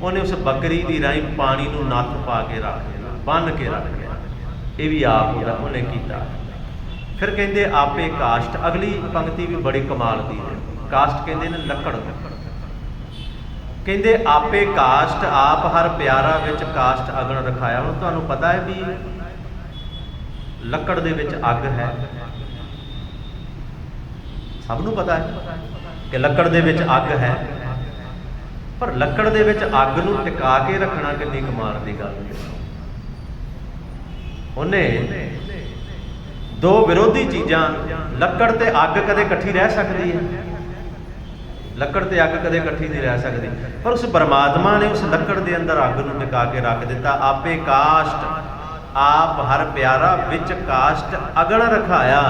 ਉਹਨੇ ਉਸ ਬੱਕਰੀ ਦੀ ਰਾਹੀਂ ਪਾਣੀ ਨੂੰ ਨੱਥ ਪਾ ਕੇ ਰੱਖ ਲਿਆ, ਬੰਨ੍ਹ ਕੇ ਰੱਖ ਲਿਆ। ਇਹ ਵੀ ਆਪ ਉਹਨੇ ਕੀਤਾ। ਫਿਰ ਕਹਿੰਦੇ ਆਪੇ ਕਾਸ਼ਟ। ਅਗਲੀ ਪੰਕਤੀ ਵੀ ਬੜੀ ਕਮਾਲ ਦੀ ਹੈ। ਕਾਸ਼ਟ ਕਹਿੰਦੇ ਨੇ ਲੱਕੜ। ਕਹਿੰਦੇ ਆਪੇ ਕਾਸ਼ਟ, ਆਪ ਹਰ ਪਿਆਰਾ ਵਿੱਚ ਕਾਸ਼ਟ ਅਗਨ ਰਖਾਇਆ। ਹੁਣ ਤੁਹਾਨੂੰ ਪਤਾ ਹੈ ਵੀ ਲੱਕੜ ਦੇ ਵਿੱਚ ਅੱਗ ਹੈ, ਸਭ ਨੂੰ ਪਤਾ ਹੈ ਕਿ ਲੱਕੜ ਦੇ ਵਿੱਚ ਅੱਗ ਹੈ, ਪਰ ਲੱਕੜ ਦੇ ਵਿੱਚ ਅੱਗ ਨੂੰ ਟਿਕਾ ਕੇ ਰੱਖਣਾ ਕਿੰਨੀ ਕਮਾਲ ਦੀ ਗੱਲ ਹੈ। ਉਹਨੇ ਦੋ ਵਿਰੋਧੀ ਚੀਜ਼ਾਂ, ਲੱਕੜ ਤੇ ਅੱਗ ਕਦੇ ਇਕੱਠੀ ਰਹਿ ਸਕਦੀ ਹੈ? ਲੱਕੜ ਤੇ ਅੱਗ ਕਦੇ ਇਕੱਠੀ ਨਹੀਂ ਰਹਿ ਸਕਦੀ, ਪਰ ਉਸ ਪਰਮਾਤਮਾ ਨੇ ਉਸ ਲੱਕੜ ਦੇ ਅੰਦਰ ਅੱਗ ਨੂੰ ਟਿਕਾ ਕੇ ਰੱਖ ਦਿੱਤਾ। ਆਪੇ ਕਾਸ਼ਟ, ਆਪ ਹਰ ਪਿਆਰਾ ਵਿੱਚ ਕਾਸ਼ਟ ਅਗਨ ਰਖਾਇਆ।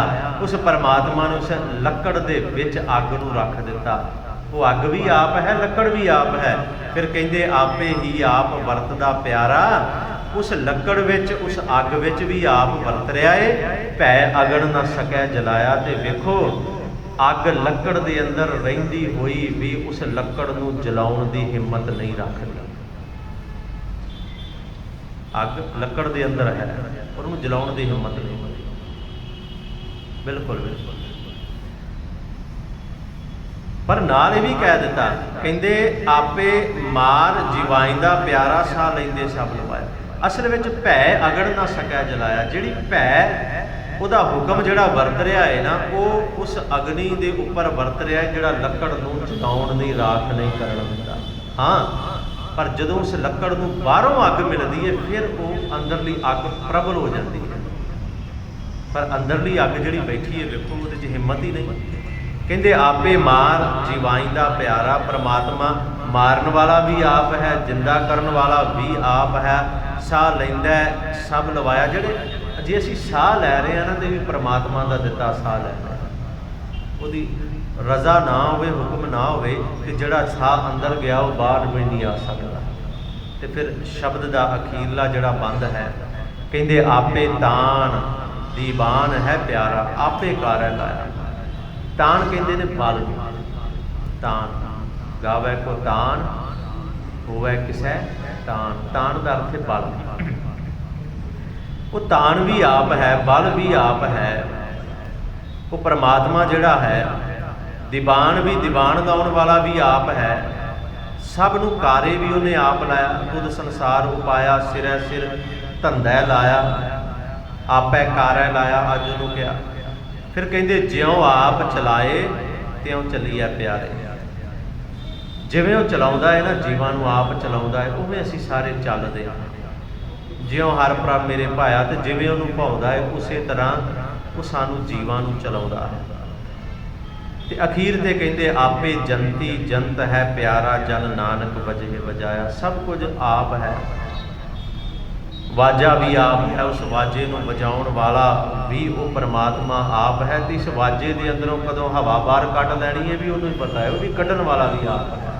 ਉਸ ਪਰਮਾਤਮਾ ਨੇ ਉਸ ਲੱਕੜ ਦੇ ਵਿੱਚ ਅੱਗ ਨੂੰ ਰੱਖ ਦਿੱਤਾ। ਉਹ ਅੱਗ ਵੀ ਆਪ ਹੈ, ਲੱਕੜ ਵੀ ਆਪ ਹੈ। ਫਿਰ ਕਹਿੰਦੇ ਆਪੇ ਹੀ ਆਪ ਵਰਤਦਾ ਪਿਆਰਾ। ਉਸ ਲੱਕੜ ਵਿੱਚ, ਉਸ ਅੱਗ ਵਿੱਚ ਵੀ ਆਪ ਵਰਤ ਰਿਹਾ ਏ। ਭੈ ਅਗਨ ਨਾ ਸਕੈ ਜਲਾਇਆ। ਤੇ ਵੇਖੋ ਅੱਗ ਲੱਕੜ ਦੇ ਅੰਦਰ ਰਹਿੰਦੀ ਹੋਈ ਵੀ ਉਸ ਲੱਕੜ ਨੂੰ ਜਲਾਉਣ ਦੀ ਹਿੰਮਤ ਨਹੀਂ ਰੱਖਦੀ। ਅੱਗ ਲੱਕੜ ਦੇ ਅੰਦਰ ਹੈ, ਪਰ ਉਹਨੂੰ ਜਲਾਉਣ ਦੀ ਹਿੰਮਤ ਨਹੀਂ ਹੁੰਦੀ। ਬਿਲਕੁਲ ਬਿਲਕੁਲ। ਪਰ ਨਾਲ ਇਹ ਵੀ ਕਹਿ ਦਿੱਤਾ, ਕਹਿੰਦੇ ਆਪੇ ਮਾਰ ਜਿਵਾਇਂਦਾ ਪਿਆਰਾ, ਸਾਹ ਲੈਂਦੇ ਸਭ ਲਵਾਇਆ। ਅਸਲ ਵਿੱਚ ਭੈ ਅਗਨ ਨਾ ਸਕੈ ਜਲਾਇਆ। ਜਿਹੜੀ ਭੈ, ਉਹਦਾ ਹੁਕਮ ਜਿਹੜਾ ਵਰਤ ਰਿਹਾ ਹੈ ਨਾ, ਉਹ ਉਸ ਅਗਨੀ ਦੇ ਉੱਪਰ ਵਰਤ ਰਿਹਾ ਹੈ ਜਿਹੜਾ ਲੱਕੜ ਨੂੰ ਜਲਾਉਣ ਦੀ, ਰਾਖ ਨਹੀਂ ਕਰਨ ਦਿੰਦਾ। ਹਾਂ, ਪਰ ਜਦੋਂ ਉਸ ਲੱਕੜ ਨੂੰ ਬਾਹਰੋਂ ਅੱਗ ਮਿਲਦੀ ਹੈ, ਫਿਰ ਉਹ ਅੰਦਰਲੀ ਅੱਗ ਪ੍ਰਬਲ ਹੋ ਜਾਂਦੀ ਹੈ। ਪਰ ਅੰਦਰਲੀ ਅੱਗ ਜਿਹੜੀ ਬੈਠੀ ਹੈ, ਵੇਖੋ ਉਹਦੇ 'ਚ ਹਿੰਮਤ ਹੀ ਨਹੀਂ। ਕਹਿੰਦੇ ਆਪੇ ਮਾਰ ਜਿਵਾਇਂਦਾ ਪਿਆਰਾ। ਪਰਮਾਤਮਾ ਮਾਰਨ ਵਾਲਾ ਵੀ ਆਪ ਹੈ, ਜਿੰਦਾ ਕਰਨ ਵਾਲਾ ਵੀ ਆਪ ਹੈ, ਸਾਹ ਲੈਂਦਾ ਸਭ ਲਵਾਇਆ। ਜਿਹੜੇ ਜੇ ਅਸੀਂ ਸਾਹ ਲੈ ਰਹੇ ਹਾਂ ਨਾ, ਤੇ ਵੀ ਪਰਮਾਤਮਾ ਦਾ ਦਿੱਤਾ ਸਾਹ ਲੈ ਰਹੇ, ਉਹਦੀ ਰਜ਼ਾ ਨਾ ਹੋਵੇ, ਹੁਕਮ ਨਾ ਹੋਵੇ, ਤੇ ਜਿਹੜਾ ਸਾਹ ਅੰਦਰ ਗਿਆ ਉਹ ਬਾਹਰ ਵੀ ਨਹੀਂ ਆ ਸਕਦਾ। ਤੇ ਫਿਰ ਸ਼ਬਦ ਦਾ ਅਖੀਰਲਾ ਜਿਹੜਾ ਬੰਦ ਹੈ, ਕਹਿੰਦੇ ਆਪੇ ਤਾਣ ਦੀਵਾਨ ਹੈ ਪਿਆਰਾ, ਆਪੇ ਕਾਰੈ ਲਾਇਆ। ਤਾਣ ਕਹਿੰਦੇ ਨੇ ਬਲ। ਤਾਣ ਗਾਵੈ ਕੋ ਤਾਣ, ਹੋਵੈ ਕਿਸੈ ਤਾਣ। ਤਾਣ ਦਾ ਅਰਥ ਹੈ ਬਲ। ਉਹ ਤਾਣ ਵੀ ਆਪ ਹੈ, ਬਲ ਵੀ ਆਪ ਹੈ। ਉਹ ਪਰਮਾਤਮਾ ਜਿਹੜਾ ਹੈ, ਦੀਵਾਨ ਵੀ, ਦੀਵਾਨ ਲਾਉਣ ਵਾਲਾ ਵੀ ਆਪ ਹੈ। ਸਭ ਨੂੰ ਕਾਰੇ ਵੀ ਉਹਨੇ ਆਪ ਲਾਇਆ। ਖੁਦ ਸੰਸਾਰ ਉਪਾਇਆ, ਸਿਰੈ ਸਿਰ ਧੰਦਾ ਲਾਇਆ, ਆਪੈ ਕਾਰੈ ਲਾਇਆ। ਅੱਜ ਉਹਨੂੰ ਕਿਹਾ। ਫਿਰ ਕਹਿੰਦੇ ਜਿਉਂ ਆਪ ਚਲਾਏ ਤਿਉਂ ਚੱਲੀਐ ਪਿਆਰੇ। ਜਿਵੇਂ ਉਹ ਚਲਾਉਂਦਾ ਹੈ ਨਾ, ਜੀਵਾਂ ਨੂੰ ਆਪ ਚਲਾਉਂਦਾ ਹੈ, ਉਵੇਂ ਅਸੀਂ ਸਾਰੇ ਚੱਲਦੇ ਹਾਂ। ਜਿਉਂ ਹਰ ਪ੍ਰਭ ਮੇਰੇ ਭਾਇਆ, ਤੇ ਜਿਵੇਂ ਉਹਨੂੰ ਭਾਉਂਦਾ ਹੈ ਉਸੇ ਤਰ੍ਹਾਂ ਉਹ ਸਾਨੂੰ ਜੀਵਾਂ ਨੂੰ ਚਲਾਉਂਦਾ ਹੈ। ਤੇ ਅਖੀਰ ਤੇ ਕਹਿੰਦੇ ਆਪੇ ਜੰਤੀ ਜੰਤ ਹੈ ਪਿਆਰਾ, ਜਨ ਨਾਨਕ ਵਜੇ ਵਜਾਇਆ। ਸਭ ਕੁਝ ਆਪ ਹੈ, ਵਾਜਾ ਵੀ ਆਪ ਹੈ, ਉਸ ਵਾਜੇ ਨੂੰ ਵਜਾਉਣ ਵਾਲਾ ਵੀ ਉਹ ਪਰਮਾਤਮਾ ਆਪ ਹੈ। ਤੇ ਇਸ ਵਾਜੇ ਦੇ ਅੰਦਰੋਂ ਕਦੋਂ ਹਵਾ ਬਾਹਰ ਕੱਢ ਲੈਣੀ ਹੈ ਵੀ ਉਹਨੂੰ ਹੀ ਪਤਾ ਹੈ, ਉਹ ਵੀ ਕੱਢਣ ਵਾਲਾ ਵੀ ਆਪ ਹੈ।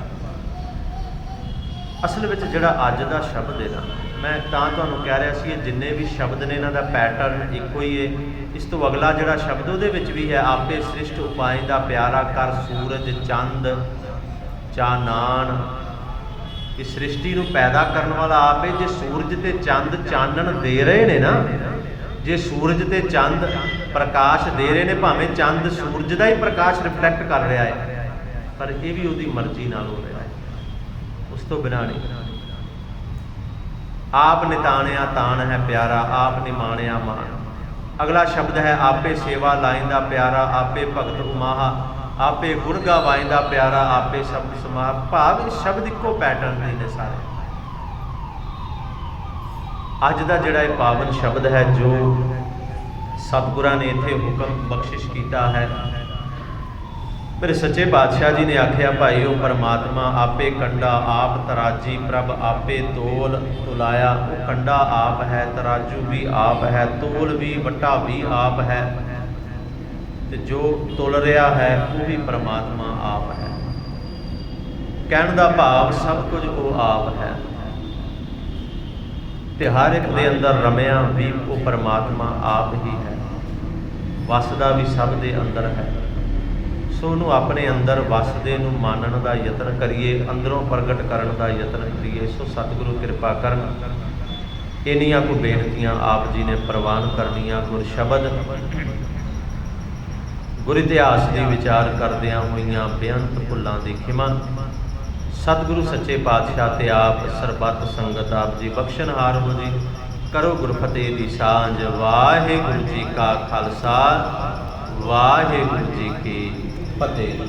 ਅਸਲ ਵਿੱਚ ਜਿਹੜਾ ਅੱਜ ਦਾ ਸ਼ਬਦ ਹੈ ਨਾ, ਮੈਂ ਤਾਂ ਤੁਹਾਨੂੰ ਕਹਿ ਰਿਹਾ ਸੀ, ਇਹ ਜਿੰਨੇ ਵੀ ਸ਼ਬਦ ਨੇ ਇਹਨਾਂ ਦਾ ਪੈਟਰਨ ਇੱਕੋ ਹੀ ਹੈ। ਇਸ ਤੋਂ ਅਗਲਾ ਜਿਹੜਾ ਸ਼ਬਦ ਉਹਦੇ ਵਿੱਚ ਵੀ ਹੈ, ਆਪੇ ਸ੍ਰਿਸ਼ਟ ਉਪਾਇੰਦਾ ਪਿਆਰਾ, ਕਰ ਸੂਰਜ ਚੰਦ ਚਾਨਣ। ਇਹ ਸ੍ਰਿਸ਼ਟੀ ਨੂੰ ਪੈਦਾ ਕਰਨ ਵਾਲਾ ਆਪ ਹੈ। ਜੇ ਸੂਰਜ ਤੇ ਚੰਦ ਚਾਨਣ ਦੇ ਰਹੇ ਨੇ ਨਾ, ਜੇ ਸੂਰਜ ਤੇ ਚੰਦ ਪ੍ਰਕਾਸ਼ ਦੇ ਰਹੇ ਨੇ, ਭਾਵੇਂ ਚੰਦ ਸੂਰਜ ਦਾ ਹੀ ਪ੍ਰਕਾਸ਼ ਰਿਫਲੈਕਟ ਕਰ ਰਿਹਾ ਹੈ, ਪਰ ਇਹ ਵੀ ਉਹਦੀ ਮਰਜ਼ੀ ਨਾਲ ਹੋ ਰਿਹਾ ਹੈ, ਉਸ ਤੋਂ ਬਿਨਾਂ ਨਹੀਂ। ਆਪ ਨਿਤਾਣਿਆ ਤਾਣ ਹੈ ਪਿਆਰਾ, ਆਪ ਨਿਮਾਣਿਆ ਮਾਨ। ਅਗਲਾ ਸ਼ਬਦ ਹੈ ਆਪੇ ਸੇਵਾ ਲਾਇੰਦਾ ਪਿਆਰਾ, ਆਪੇ ਭਗਤ ਉਮਾਹਾ, ਆਪੇ ਗੁਣ ਗਾਵਾਇੰਦਾ ਪਿਆਰਾ, ਆਪੇ ਸ਼ਬਦ ਸਮਾਹ। ਭਾਵ ਇਹ ਸ਼ਬਦ ਇੱਕੋ ਪੈਟਰਨ ਦੇ ਨੇ ਸਾਰੇ। ਅੱਜ ਦਾ ਜਿਹੜਾ ਇਹ ਪਾਵਨ ਸ਼ਬਦ ਹੈ, ਜੋ ਸਤਿਗੁਰਾਂ ਨੇ ਇੱਥੇ ਹੁਕਮ ਬਖਸ਼ਿਸ਼ ਕੀਤਾ ਹੈ, ਮੇਰੇ ਸੱਚੇ ਪਾਤਸ਼ਾਹ ਜੀ ਨੇ ਆਖਿਆ, ਭਾਈ ਉਹ ਪਰਮਾਤਮਾ ਆਪੇ ਕੰਡਾ ਆਪ ਤਰਾਜੀ, ਪ੍ਰਭ ਆਪੇ ਤੋਲ ਤੁਲਾਇਆ। ਉਹ ਕੰਡਾ ਆਪ ਹੈ, ਤਰਾਜੂ ਵੀ ਆਪ ਹੈ, ਤੋਲ ਵੀ ਵੱਟਾ ਵੀ ਆਪ ਹੈ, ਤੇ ਜੋ ਤੁਲ ਰਿਹਾ ਹੈ ਉਹ ਵੀ ਪਰਮਾਤਮਾ ਆਪ ਹੈ। ਕਹਿਣ ਦਾ ਭਾਵ ਸਭ ਕੁਝ ਉਹ ਆਪ ਹੈ, ਤੇ ਹਰ ਇੱਕ ਦੇ ਅੰਦਰ ਰਮਿਆ ਵੀ ਉਹ ਪਰਮਾਤਮਾ ਆਪ ਹੀ ਹੈ, ਵਸਦਾ ਵੀ ਸਭ ਦੇ ਅੰਦਰ ਹੈ। ਸੋ ਉਹਨੂੰ ਆਪਣੇ ਅੰਦਰ ਵਸਦੇ ਨੂੰ ਮਾਨਣ ਦਾ ਯਤਨ ਕਰੀਏ, ਅੰਦਰੋਂ ਪ੍ਰਗਟ ਕਰਨ ਦਾ ਯਤਨ ਕਰੀਏ। ਸੋ ਸਤਿਗੁਰੂ ਕਿਰਪਾ ਕਰਨ। ਇੰਨੀਆਂ ਕੁ ਬੇਨਤੀਆਂ ਆਪ ਜੀ ਨੇ ਪ੍ਰਵਾਨ ਕਰਨੀਆਂ। ਗੁਰ ਸ਼ਬਦ ਗੁਰ ਇਤਿਹਾਸ ਦੀ ਵਿਚਾਰ ਕਰਦਿਆਂ ਹੋਈਆਂ ਬੇਅੰਤ ਭੁੱਲਾਂ ਦੀ ਖਿਮਾ ਸਤਿਗੁਰੂ ਸੱਚੇ ਪਾਤਸ਼ਾਹ ਤੇ ਆਪ ਸਰਬੱਤ ਸੰਗਤ ਆਪ ਜੀ ਬਖਸ਼ਣਹਾਰ ਹੋ ਜੀ। ਕਰੋ ਗੁਰਫਤਿਹ ਦੀ ਸਾਂਝ। ਵਾਹਿਗੁਰੂ ਜੀ ਕਾ ਖਾਲਸਾ, ਵਾਹਿਗੁਰੂ ਜੀ ਕੀ ਫਤਿਹ।